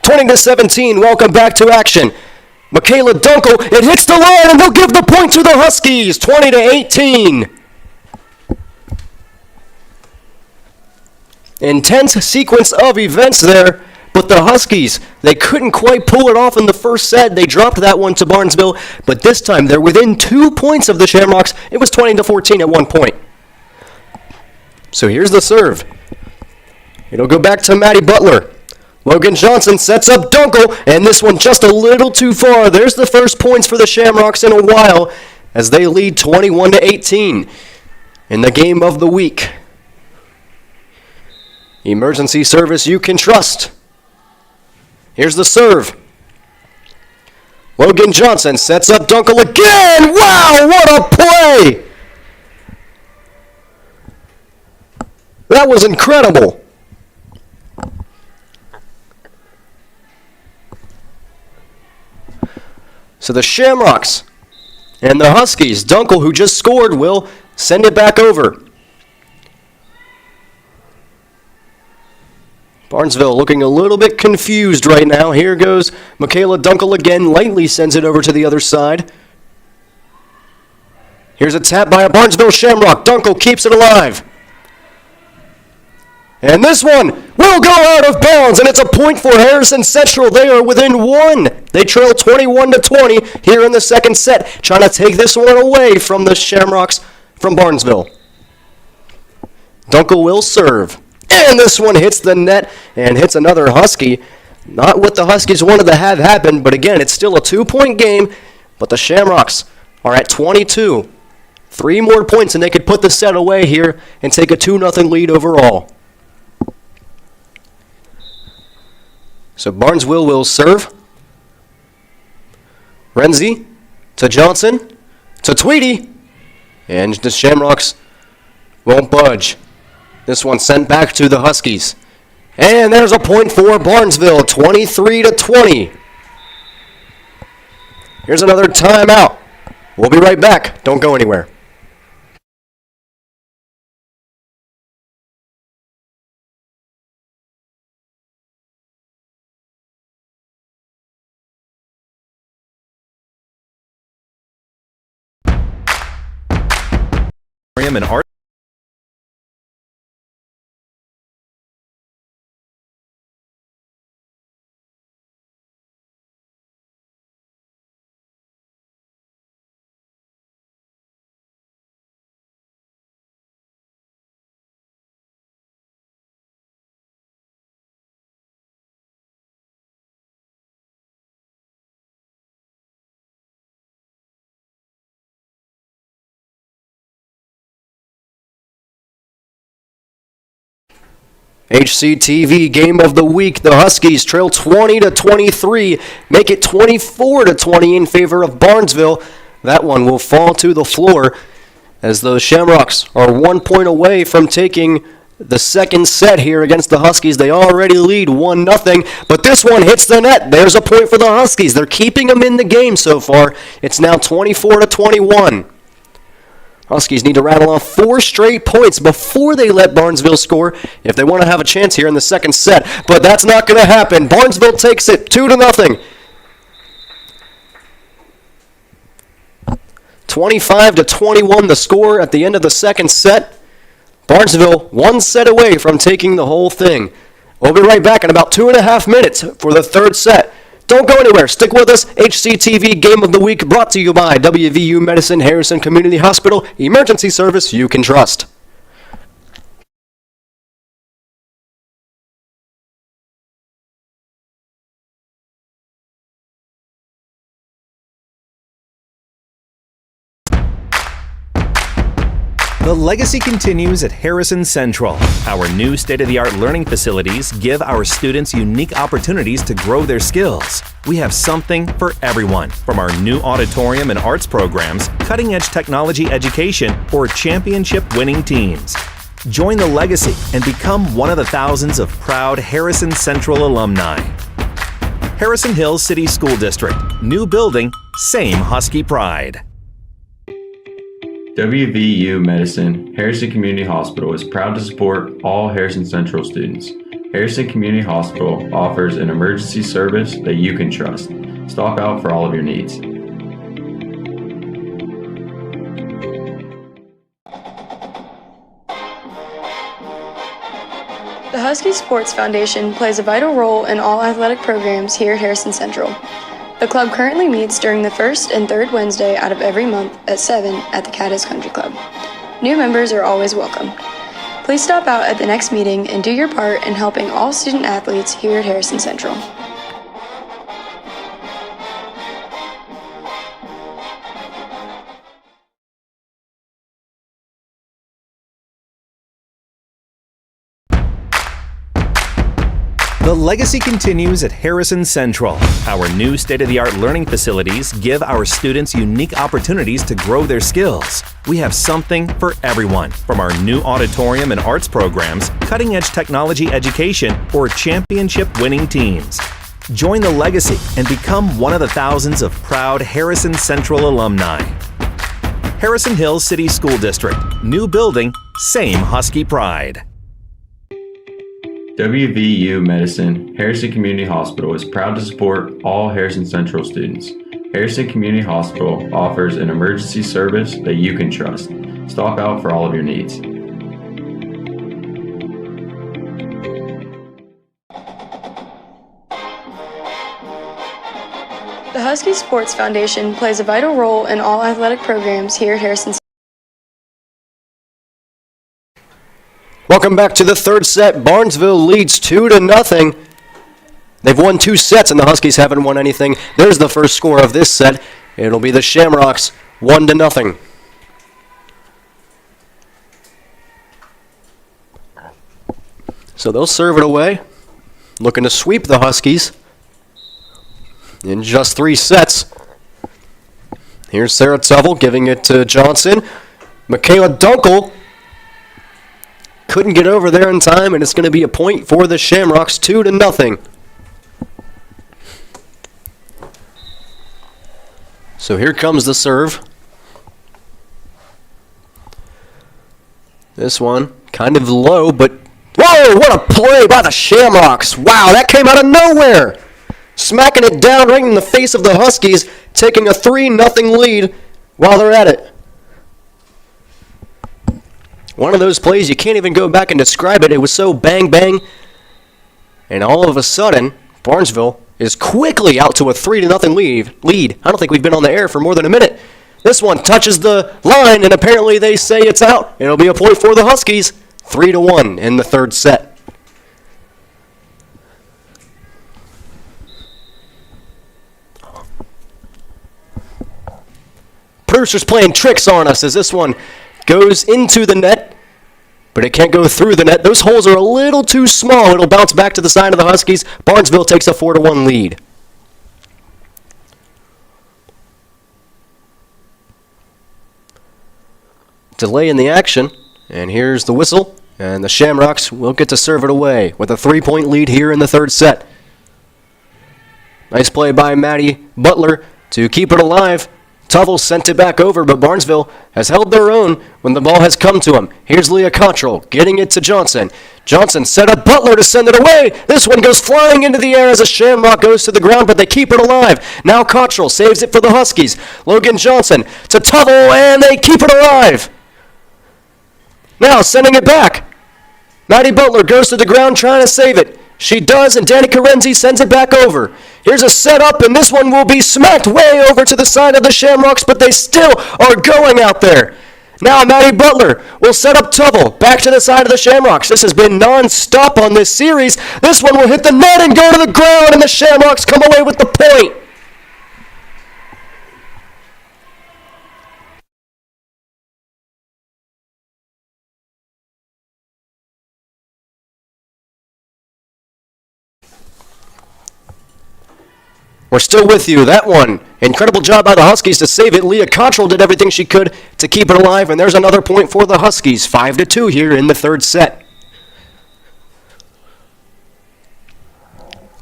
Turning to 17, welcome back to action. Michaela Dunkel, it hits the line, and they'll give the point to the Huskies, 20-18. Intense sequence of events there, but the Huskies, they couldn't quite pull it off in the first set. They dropped that one to Barnesville, but this time they're within 2 points of the Shamrocks. It was 20-14 at one point. So here's the serve. It'll go back to Maddie Butler. Logan Johnson sets up Dunkel, and this one just a little too far. There's the first points for the Shamrocks in a while as they lead 21-18 in the game of the week. Emergency service you can trust. Here's the serve. Logan Johnson sets up Dunkel again. Wow, what a play! That was incredible. So the Shamrocks and the Huskies, Dunkel, who just scored, will send it back over. Barnesville looking a little bit confused right now. Here goes Michaela Dunkel again, lightly sends it over to the other side. Here's a tap by a Barnesville Shamrock. Dunkel keeps it alive. And this one will go out of bounds, and it's a point for Harrison Central. They are within one. They trail 21-20 here in the second set, trying to take this one away from the Shamrocks from Barnesville. Dunkel will serve. And this one hits the net and hits another Husky. Not what the Huskies wanted to have happen, but again, it's still a 2-point game, but the Shamrocks are at 22. 3 more points, and they could put the set away here and take a 2-0 lead overall. So Barnesville will serve. Renzi to Johnson to Tweedy. And the Shamrocks won't budge. This one sent back to the Huskies. And there's a point for Barnesville, 23-20. Here's another timeout. We'll be right back. Don't go anywhere. And art. HCTV Game of the Week. The Huskies trail 20-23, make it 24-20 in favor of Barnesville. That one will fall to the floor as the Shamrocks are 1 point away from taking the second set here against the Huskies. They already lead 1-0, but this one hits the net. There's a point for the Huskies. They're keeping them in the game so far. It's now 24-21. Huskies need to rattle off 4 straight points before they let Barnesville score if they want to have a chance here in the second set. But that's not going to happen. Barnesville takes it 2-0. 25-21 the score at the end of the second set. Barnesville 1 set away from taking the whole thing. We'll be right back in about 2.5 minutes for the third set. Don't go anywhere. Stick with us. HCTV Game of the Week brought to you by WVU Medicine Harrison Community Hospital. Emergency service you can trust. The legacy continues at Harrison Central. Our new state-of-the-art learning facilities give our students unique opportunities to grow their skills. We have something for everyone, from our new auditorium and arts programs, cutting-edge technology education, or championship-winning teams. Join the legacy and become one of the thousands of proud Harrison Central alumni. Harrison Hills City School District. New building, same Husky pride. WVU Medicine Harrison Community Hospital is proud to support all Harrison Central students. Harrison Community Hospital offers an emergency service that you can trust. Stock out for all of your needs. The Husky Sports Foundation plays a vital role in all athletic programs here at Harrison Central. The club currently meets during the first and third Wednesday out of every month at 7 at the Caddis Country Club. New members are always welcome. Please stop out at the next meeting and do your part in helping all student athletes here at Harrison Central. The legacy continues at Harrison Central. Our new state-of-the-art learning facilities give our students unique opportunities to grow their skills. We have something for everyone, from our new auditorium and arts programs, cutting-edge technology education, or championship-winning teams. Join the legacy and become one of the thousands of proud Harrison Central alumni. Harrison Hills City School District. New building, same Husky pride. WVU Medicine Harrison Community Hospital is proud to support all Harrison Central students. Harrison Community Hospital offers an emergency service that you can trust. Stock out for all of your needs. The Husky Sports Foundation plays a vital role in all athletic programs here at Harrison Central. Welcome back to the third set. Barnesville leads 2-0. They've won 2 sets and the Huskies haven't won anything. There's the first score of this set. It'll be the Shamrocks 1-0. So they'll serve it away, looking to sweep the Huskies in just 3 sets. Here's Sarah Tuvell giving it to Johnson. Michaela Dunkel couldn't get over there in time, and it's going to be a point for the Shamrocks, 2-0. So here comes the serve. This one kind of low, but whoa, what a play by the Shamrocks. Wow, that came out of nowhere. Smacking it down right in the face of the Huskies, taking a 3-0 lead while they're at it. One of those plays, you can't even go back and describe it. It was so bang, bang. And all of a sudden, Barnesville is quickly out to a 3-0 lead. I don't think we've been on the air for more than a minute. This one touches the line, and apparently they say it's out. It'll be a point for the Huskies. 3-1 in the third set. Producer's playing tricks on us as this one goes into the net, but it can't go through the net. Those holes are a little too small. It'll bounce back to the side of the Huskies. Barnesville takes a 4-1 lead. Delay in the action, and here's the whistle, and the Shamrocks will get to serve it away with a 3-point lead here in the third set. Nice play by Maddie Butler to keep it alive. Tuvell sent it back over, but Barnesville has held their own when the ball has come to him. Here's Leah Cottrell getting it to Johnson. Johnson set up Butler to send it away. This one goes flying into the air as a Shamrock goes to the ground, but they keep it alive. Now Cottrell saves it for the Huskies. Logan Johnson to Tuvell, and they keep it alive. Now sending it back. Maddie Butler goes to the ground trying to save it. She does, and Danny Carenzi sends it back over. Here's a setup, and this one will be smacked way over to the side of the Shamrocks, but they still are going out there. Now Maddie Butler will set up Tubble back to the side of the Shamrocks. This has been non-stop on this series. This one will hit the net and go to the ground, and the Shamrocks come away with the point. We're still with you. That one, incredible job by the Huskies to save it. Leah Cottrell did everything she could to keep it alive, and there's another point for the Huskies. 5-2 here in the third set.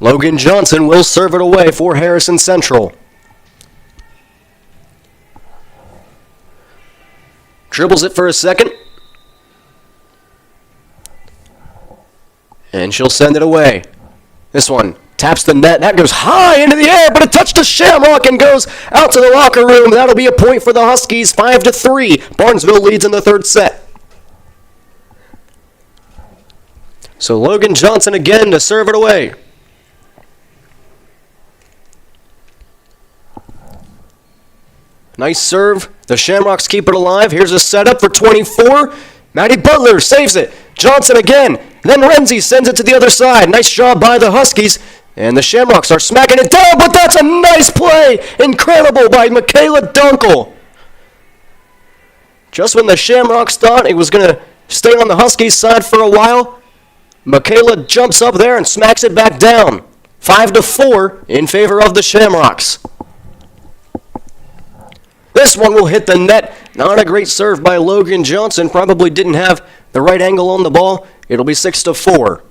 Logan Johnson will serve it away for Harrison Central. Dribbles it for a second. And she'll send it away. This one taps the net. That goes high into the air, but it touched a Shamrock and goes out to the locker room. That'll be a point for the Huskies, 5-3. Barnesville leads in the third set. So Logan Johnson again to serve it away. Nice serve. The Shamrocks keep it alive. Here's a setup for 24. Maddie Butler saves it. Johnson again. Then Renzi sends it to the other side. Nice job by the Huskies. And the Shamrocks are smacking it down, but that's a nice play. Incredible by Michaela Dunkel. Just when the Shamrocks thought it was going to stay on the Huskies side for a while, Michaela jumps up there and smacks it back down. 5-4 in favor of the Shamrocks. This one will hit the net. Not a great serve by Logan Johnson. Probably didn't have the right angle on the ball. It'll be 6-4.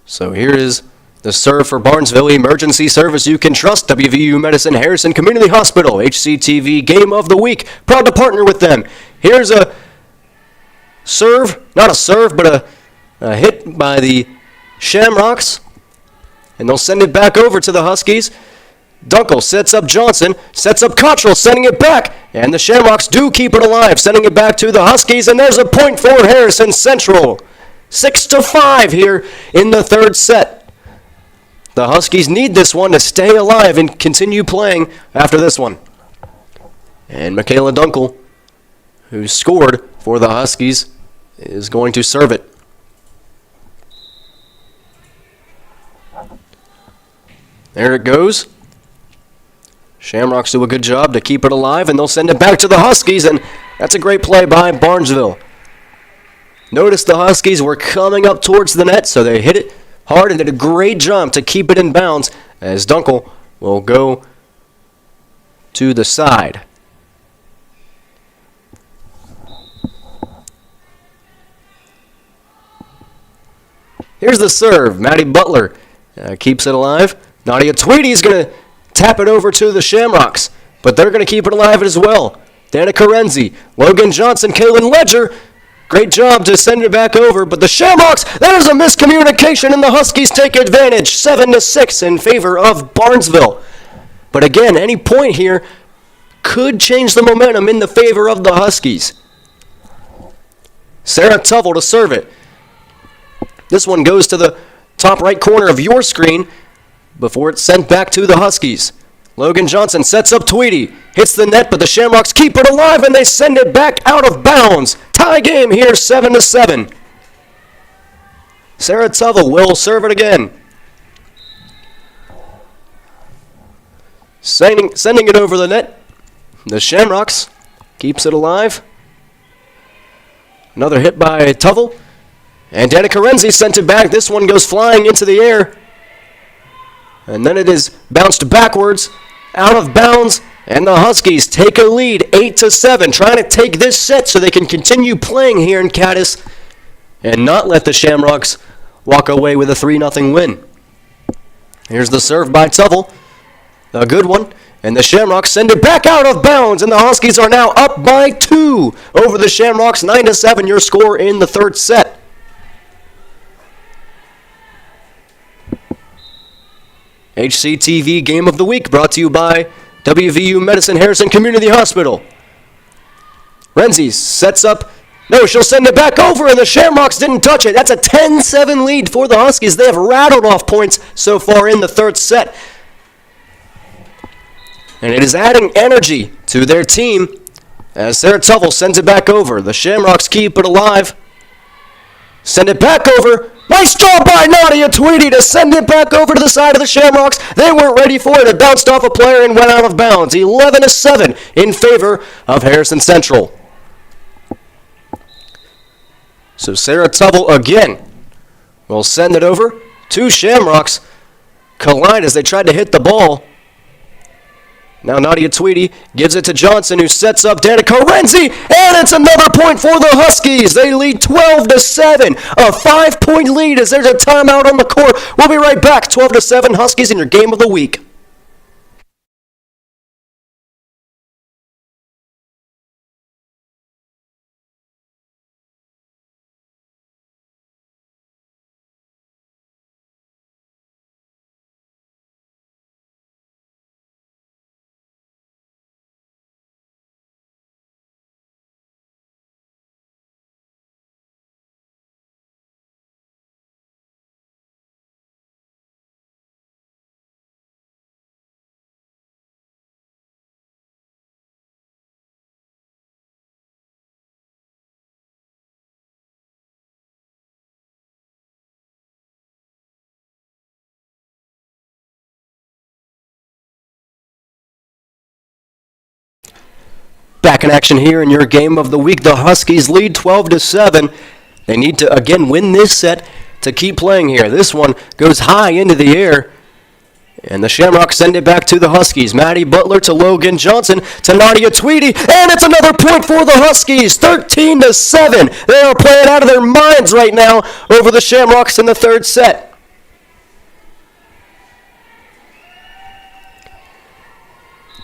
So here is the serve for Barnesville. Emergency service you can trust. WVU Medicine Harrison Community Hospital. HCTV Game of the Week. Proud to partner with them. Here's a serve. Not a serve, but a hit by the Shamrocks. And they'll send it back over to the Huskies. Dunkel sets up Johnson, sets up Cottrell, sending it back. And the Shamrocks do keep it alive, sending it back to the Huskies. And there's a point for Harrison Central. 6-5 here in the third set. The Huskies need this one to stay alive and continue playing after this one. And Michaela Dunkel, who scored for the Huskies, is going to serve it. There it goes. Shamrocks do a good job to keep it alive, and they'll send it back to the Huskies, and that's a great play by Barnesville. Notice the Huskies were coming up towards the net, so they hit it hard and did a great job to keep it in bounds as Dunkel will go to the side. Here's the serve. Maddie Butler keeps it alive. Nadia Tweedy's going to tap it over to the Shamrocks, but they're going to keep it alive as well. Danica Renzi, Logan Johnson, Kaylin Ledger. Great job to send it back over, but the Shamrocks, there's a miscommunication, and the Huskies take advantage. 7-6 in favor of Barnesville. But again, any point here could change the momentum in the favor of the Huskies. Sarah Tuvell to serve it. This one goes to the top right corner of your screen before it's sent back to the Huskies. Logan Johnson sets up Tweedy, hits the net, but the Shamrocks keep it alive, and they send it back out of bounds. Tie game here, 7-7. Sarah Tuvell will serve it again. Sending it over the net. The Shamrocks keeps it alive. Another hit by Tuvell. And Danica Renzi sent it back. This one goes flying into the air. And then it is bounced backwards, out of bounds, and the Huskies take a lead, 8-7, trying to take this set so they can continue playing here in Cadiz and not let the Shamrocks walk away with a 3-0 win. Here's the serve by Tuvell, a good one, and the Shamrocks send it back out of bounds, and the Huskies are now up by 2 over the Shamrocks, 9-7, your score in the third set. HCTV Game of the Week brought to you by WVU Medicine Harrison Community Hospital. Renzi sets up No, she'll send it back over, and the Shamrocks didn't touch it. That's a 10-7 lead for the Huskies. They have rattled off points so far in the third set. And it is adding energy to their team as Sarah Tuftle sends it back over. The Shamrocks keep it alive. Send it back over. Nice job by Nadia Tweedy to send it back over to the side of the Shamrocks. They weren't ready for it. It bounced off a player and went out of bounds. 11-7 in favor of Harrison Central. So Sarah Tuftle again will send it over to Shamrocks. Collide as they tried to hit the ball. Now Nadia Tweedy gives it to Johnson, who sets up Danica Renzi, and it's another point for the Huskies. They lead 12-7, a 5-point lead as there's a timeout on the court. We'll be right back. 12-7 Huskies in your game of the week. Back in action here in your game of the week. The Huskies lead 12-7. They need to, again, win this set to keep playing here. This one goes high into the air, and the Shamrocks send it back to the Huskies. Maddie Butler to Logan Johnson to Nadia Tweedy, and it's another point for the Huskies. 13-7. They are playing out of their minds right now over the Shamrocks in the third set.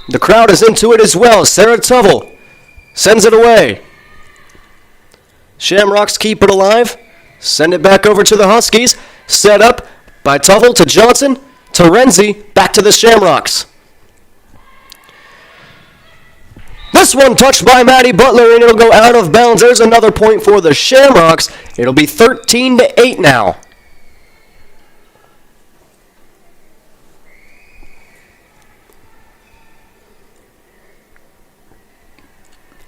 The crowd is into it as well. Sarah Tuftle sends it away. Shamrocks keep it alive. Send it back over to the Huskies. Set up by Tuftle to Johnson to Renzi. Back to the Shamrocks. This one touched by Maddie Butler, and it'll go out of bounds. There's another point for the Shamrocks. It'll be 13-8 now.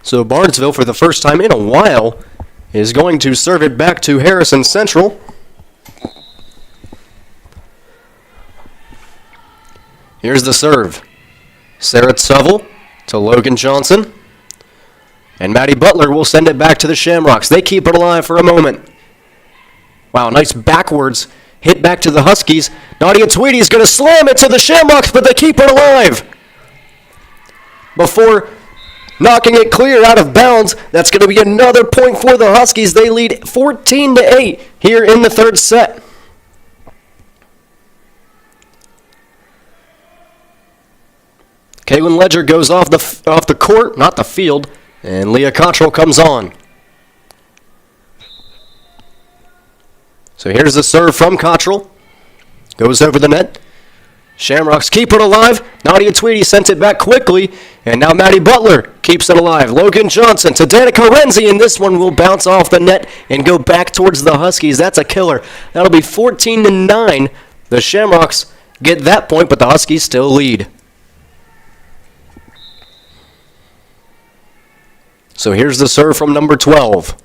So Barnesville, for the first time in a while, is going to serve it back to Harrison Central. Here's the serve. Sarah Tuftle to Logan Johnson. And Maddie Butler will send it back to the Shamrocks. They keep it alive for a moment. Wow, nice backwards hit back to the Huskies. Nadia Tweedy is going to slam it to the Shamrocks, but they keep it alive. Before knocking it clear out of bounds. That's going to be another point for the Huskies. They lead 14-8 here in the third set. Kaylin Ledger goes off the court, not the field, and Leah Cottrell comes on. So here's the serve from Cottrell. Goes over the net. Shamrocks keep it alive. Nadia Tweedy sent it back quickly, and now Maddie Butler keeps it alive. Logan Johnson to Danica Renzi, and this one will bounce off the net and go back towards the Huskies. That's a killer. That'll be 14-9. The Shamrocks get that point, but the Huskies still lead. So here's the serve from number 12.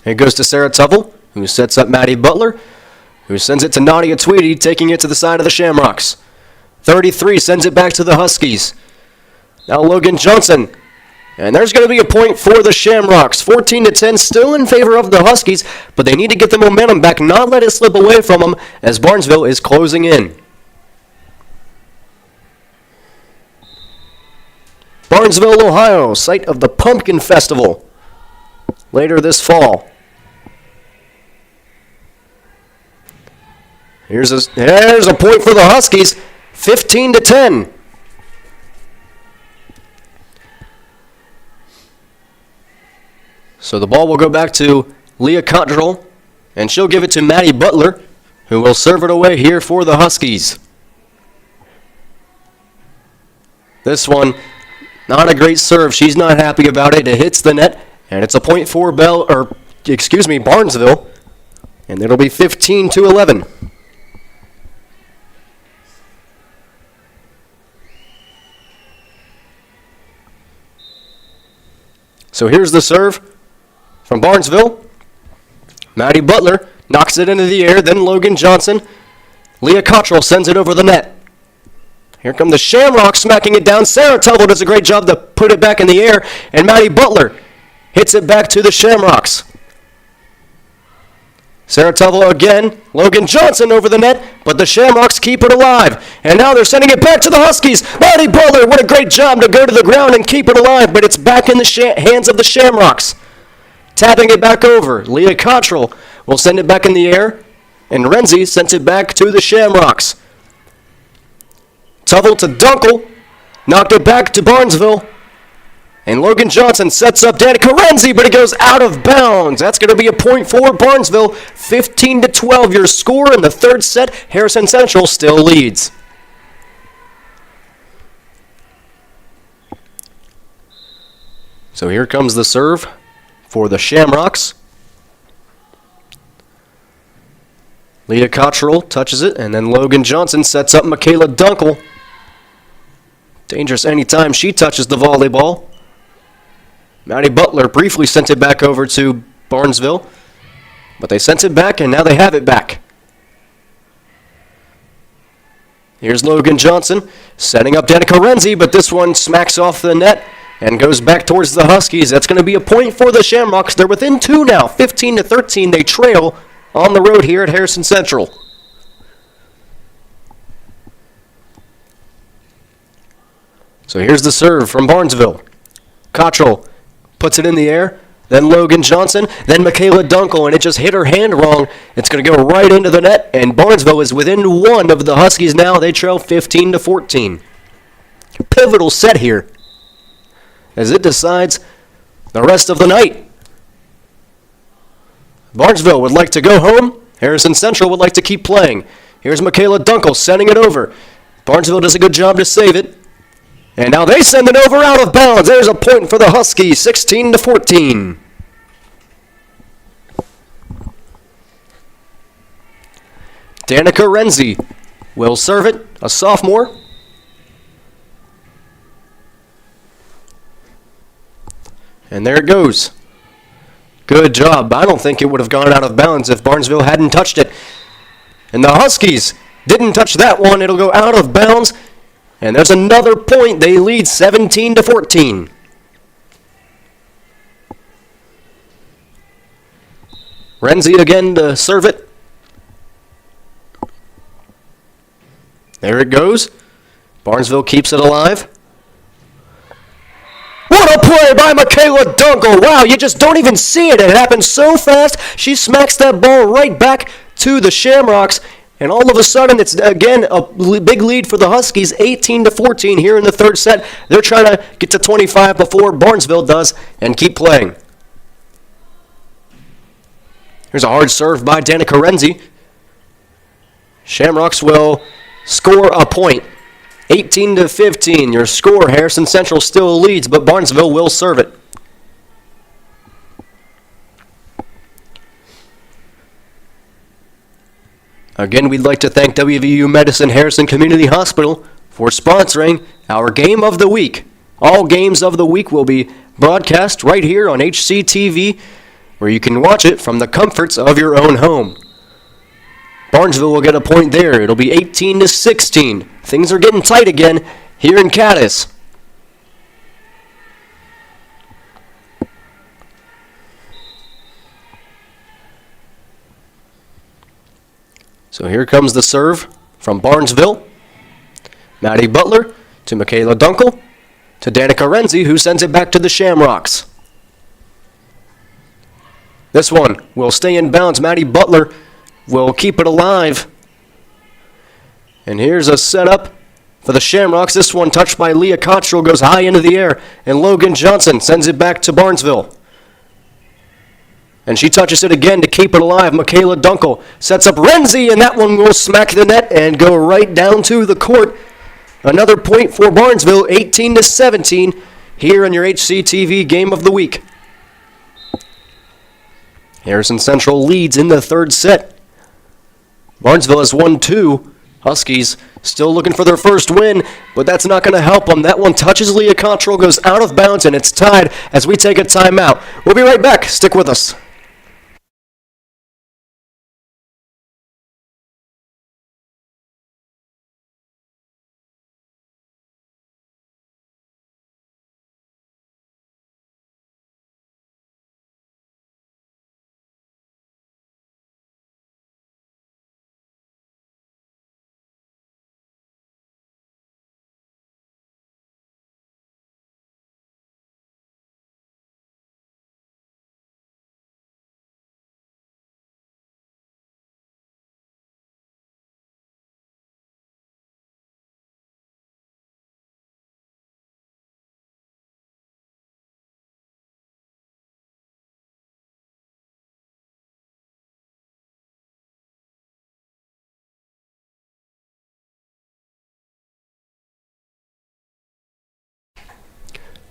It goes to Sarah Tuftle, who sets up Maddie Butler, who sends it to Nadia Tweedy, taking it to the side of the Shamrocks. 33 sends it back to the Huskies. Now Logan Johnson. And there's going to be a point for the Shamrocks. 14-10, still in favor of the Huskies, but they need to get the momentum back, not let it slip away from them as Barnesville is closing in. Barnesville, Ohio, site of the Pumpkin Festival later this fall. There's a point for the Huskies, 15-10. So the ball will go back to Leah Cottrell, and she'll give it to Maddie Butler, who will serve it away here for the Huskies. This one, not a great serve. She's not happy about it. It hits the net, And it's a point for Barnesville. And it'll be 15-11. So here's the serve from Barnesville. Maddie Butler knocks it into the air, then Logan Johnson. Leah Cottrell sends it over the net. Here come the Shamrocks smacking it down. Sarah Tubble does a great job to put it back in the air, and Maddie Butler hits it back to the Shamrocks. Sarah Tubble again. Logan Johnson over the net, but the Shamrocks keep it alive. And now they're sending it back to the Huskies. Maddie Butler, what a great job to go to the ground and keep it alive, but it's back in the hands of the Shamrocks. Tapping it back over. Leah Cottrell will send it back in the air, and Renzi sends it back to the Shamrocks. Tubble to Dunkel, knocked it back to Barnesville. And Logan Johnson sets up Danica Renzi, but it goes out of bounds. That's going to be a point for Barnesville. 15-12, your score in the third set. Harrison Central still leads. So here comes the serve for the Shamrocks. Leah Cottrell touches it, and then Logan Johnson sets up Michaela Dunkel. Dangerous anytime she touches the volleyball. Maddie Butler briefly sent it back over to Barnesville, but they sent it back, and now they have it back. Here's Logan Johnson setting up Danica Renzi, but this one smacks off the net and goes back towards the Huskies. That's going to be a point for the Shamrocks. They're within two now, 15-13. They trail on the road here at Harrison Central. So here's the serve from Barnesville. Cottrell puts it in the air, then Logan Johnson, then Michaela Dunkel, and it just hit her hand wrong. It's going to go right into the net, and Barnesville is within one of the Huskies now. They trail 15-14. Pivotal set here as it decides the rest of the night. Barnesville would like to go home. Harrison Central would like to keep playing. Here's Michaela Dunkel sending it over. Barnesville does a good job to save it. And now they send it over out of bounds. There's a point for the Huskies, 16-14. Danica Renzi will serve it, a sophomore. And there it goes. Good job. I don't think it would have gone out of bounds if Barnesville hadn't touched it. And the Huskies didn't touch that one. It'll go out of bounds. And there's another point. They lead 17-14. Renzi again to serve it. There it goes. Barnesville keeps it alive. What a play by Michaela Dunkel. Wow, you just don't even see it. It happens so fast. She smacks that ball right back to the Shamrocks. And all of a sudden, it's, again, a big lead for the Huskies, 18-14 here in the third set. They're trying to get to 25 before Barnesville does and keep playing. Here's a hard serve by Danica Renzi. Shamrocks will score a point. 18-15, your score. Harrison Central still leads, but Barnesville will serve it. Again, we'd like to thank WVU Medicine Harrison Community Hospital for sponsoring our Game of the Week. All games of the week will be broadcast right here on HCTV, where you can watch it from the comforts of your own home. Barnesville will get a point there. It'll be 18-16. Things are getting tight again here in Cadiz. So here comes the serve from Barnesville. Maddie Butler to Michaela Dunkel to Danica Renzi, who sends it back to the Shamrocks. This one will stay in bounds. Maddie Butler will keep it alive. And here's a setup for the Shamrocks. This one touched by Leah Cottrell goes high into the air, and Logan Johnson sends it back to Barnesville. And she touches it again to keep it alive. Michaela Dunkel sets up Renzi, and that one will smack the net and go right down to the court. Another point for Barnesville, 18-17, here on your HCTV Game of the Week. Harrison Central leads in the third set. Barnesville has won 2. Huskies still looking for their first win, but that's not going to help them. That one touches Leah Cottrell, goes out of bounds, and it's tied as we take a timeout. We'll be right back. Stick with us.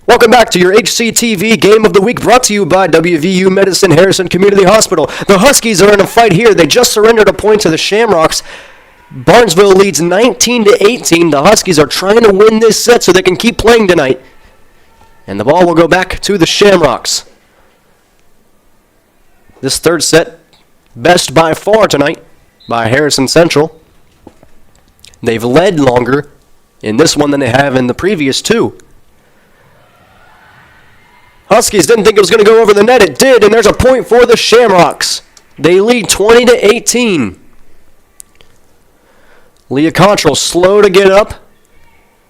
Welcome back to your HCTV Game of the Week, brought to you by WVU Medicine Harrison Community Hospital. The Huskies are in a fight here. They just surrendered a point to the Shamrocks. Barnesville leads 19-18. The Huskies are trying to win this set so they can keep playing tonight. And the ball will go back to the Shamrocks. This third set, best by far tonight by Harrison Central. They've led longer in this one than they have in the previous 2. Huskies didn't think it was going to go over the net. It did, and there's a point for the Shamrocks. They lead 20-18. Leah Cottrell slow to get up.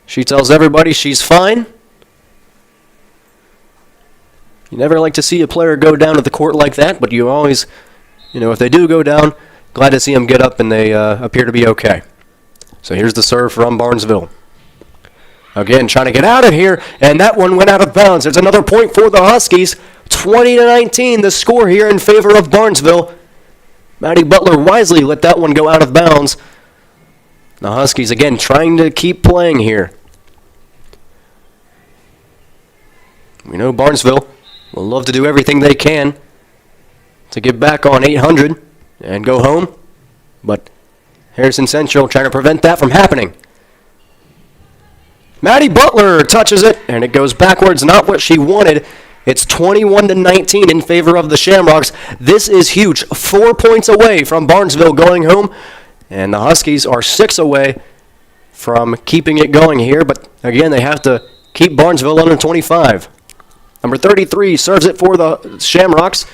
She tells everybody she's fine. You never like to see a player go down to the court like that, but you always, if they do go down, glad to see them get up and they appear to be okay. So here's the serve from Barnesville. Again, trying to get out of here, and that one went out of bounds. There's another point for the Huskies. 20-19, the score here in favor of Barnesville. Maddie Butler wisely let that one go out of bounds. The Huskies, again, trying to keep playing here. We know Barnesville will love to do everything they can to get back on 800 and go home, but Harrison Central trying to prevent that from happening. Maddie Butler touches it, and it goes backwards, not what she wanted. It's 21-19 in favor of the Shamrocks. This is huge. 4 points away from Barnesville going home, and the Huskies are 6 away from keeping it going here. But, again, they have to keep Barnesville under 25. Number 33 serves it for the Shamrocks.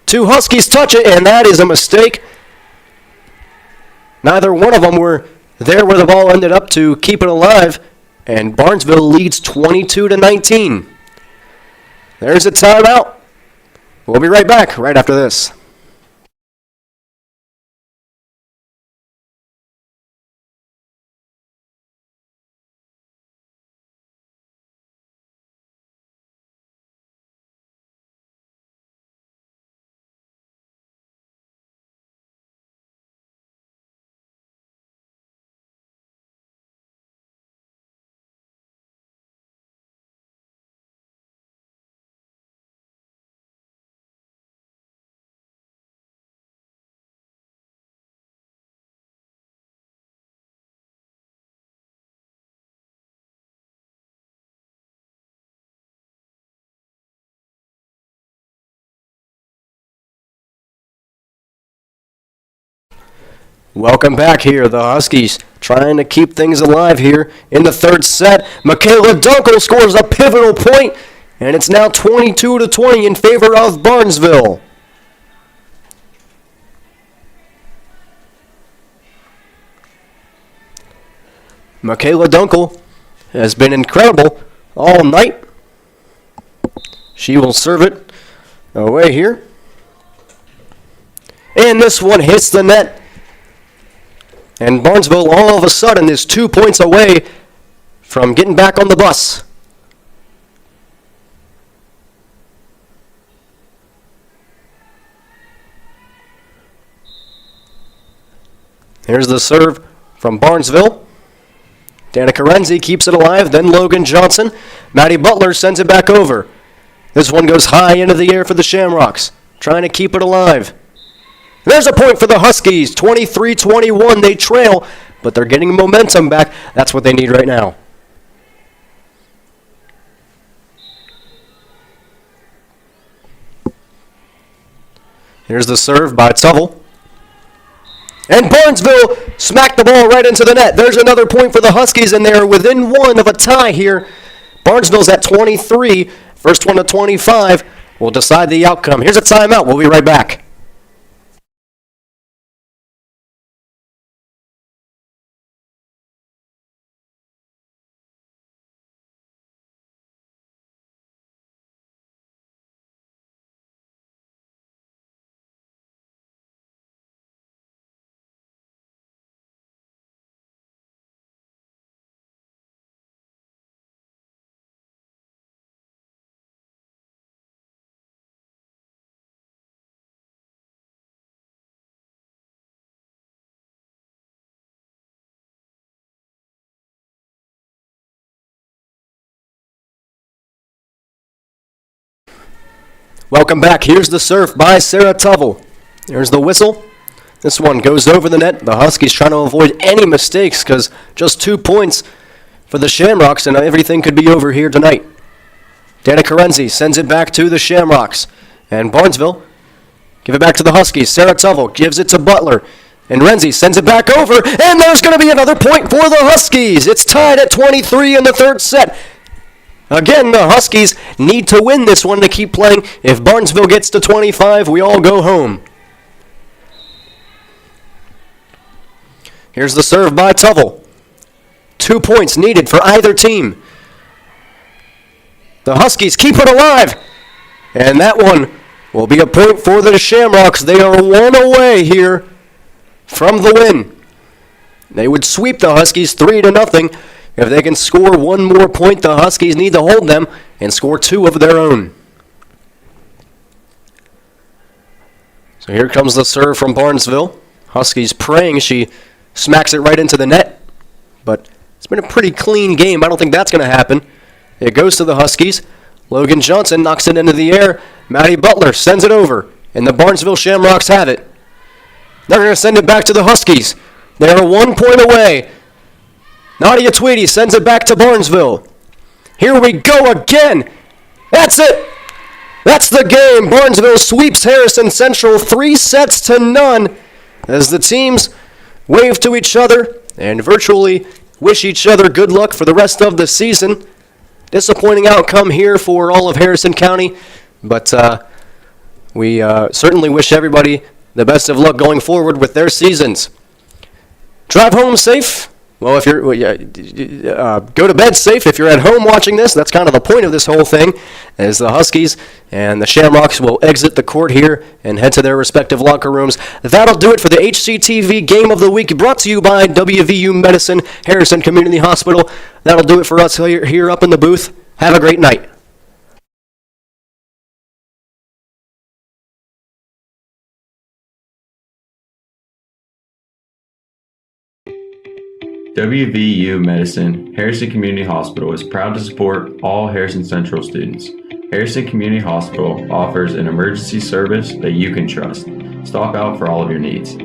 2 Huskies touch it, and that is a mistake. Neither one of them were there where the ball ended up to keep it alive. And Barnesville leads 22-19. There's a timeout. We'll be right back right after this. Welcome back here. The Huskies trying to keep things alive here in the third set. Michaela Dunkel scores a pivotal point, and it's now 22-20 in favor of Barnesville. Michaela Dunkel has been incredible all night. She will serve it away here. And this one hits the net. And Barnesville all of a sudden is 2 points away from getting back on the bus. Here's the serve from Barnesville. Danica Renzi keeps it alive, then Logan Johnson. Maddie Butler sends it back over. This one goes high into the air for the Shamrocks. trying to keep it alive. There's a point for the Huskies. 23-21, they trail, but they're getting momentum back. That's what they need right now. Here's the serve by Tuville. And Barnesville smacked the ball right into the net. There's another point for the Huskies, and they're within one of a tie here. Barnesville's at 23. First one to 25 will decide the outcome. Here's a timeout. We'll be right back. Welcome back. Here's the serve by Sarah Tuville. There's the whistle. This one goes over the net. The Huskies trying to avoid any mistakes because just 2 points for the Shamrocks and everything could be over here tonight. Danica Renzi sends it back to the Shamrocks. And Barnesville give it back to the Huskies. Sarah Tuville gives it to Butler. And Renzi sends it back over. And there's going to be another point for the Huskies. It's tied at 23 in the third set. Again, the Huskies need to win this one to keep playing. If Barnesville gets to 25, we all go home. Here's the serve by Tuville. 2 points needed for either team. The Huskies keep it alive. And that one will be a point for the Shamrocks. They are one away here from the win. They would sweep the Huskies 3-0. If they can score one more point, the Huskies need to hold them and score 2 of their own. So here comes the serve from Barnesville. Huskies praying she smacks it right into the net. But it's been a pretty clean game. I don't think that's going to happen. It goes to the Huskies. Logan Johnson knocks it into the air. Maddie Butler sends it over. And the Barnesville Shamrocks have it. They're going to send it back to the Huskies. They are 1 point away. Nadia Tweedy sends it back to Barnesville. Here we go again. That's it. That's the game. Barnesville sweeps Harrison Central 3-0 as the teams wave to each other and virtually wish each other good luck for the rest of the season. Disappointing outcome here for all of Harrison County, but we certainly wish everybody the best of luck going forward with their seasons. Drive home safe. Well, if you're go to bed safe if you're at home watching this. That's kind of the point of this whole thing, as the Huskies and the Shamrocks will exit the court here and head to their respective locker rooms. That'll do it for the HCTV Game of the Week, brought to you by WVU Medicine, Harrison Community Hospital. That'll do it for us here up in the booth. Have a great night. WVU Medicine, Harrison Community Hospital is proud to support all Harrison Central students. Harrison Community Hospital offers an emergency service that you can trust. Stock out for all of your needs.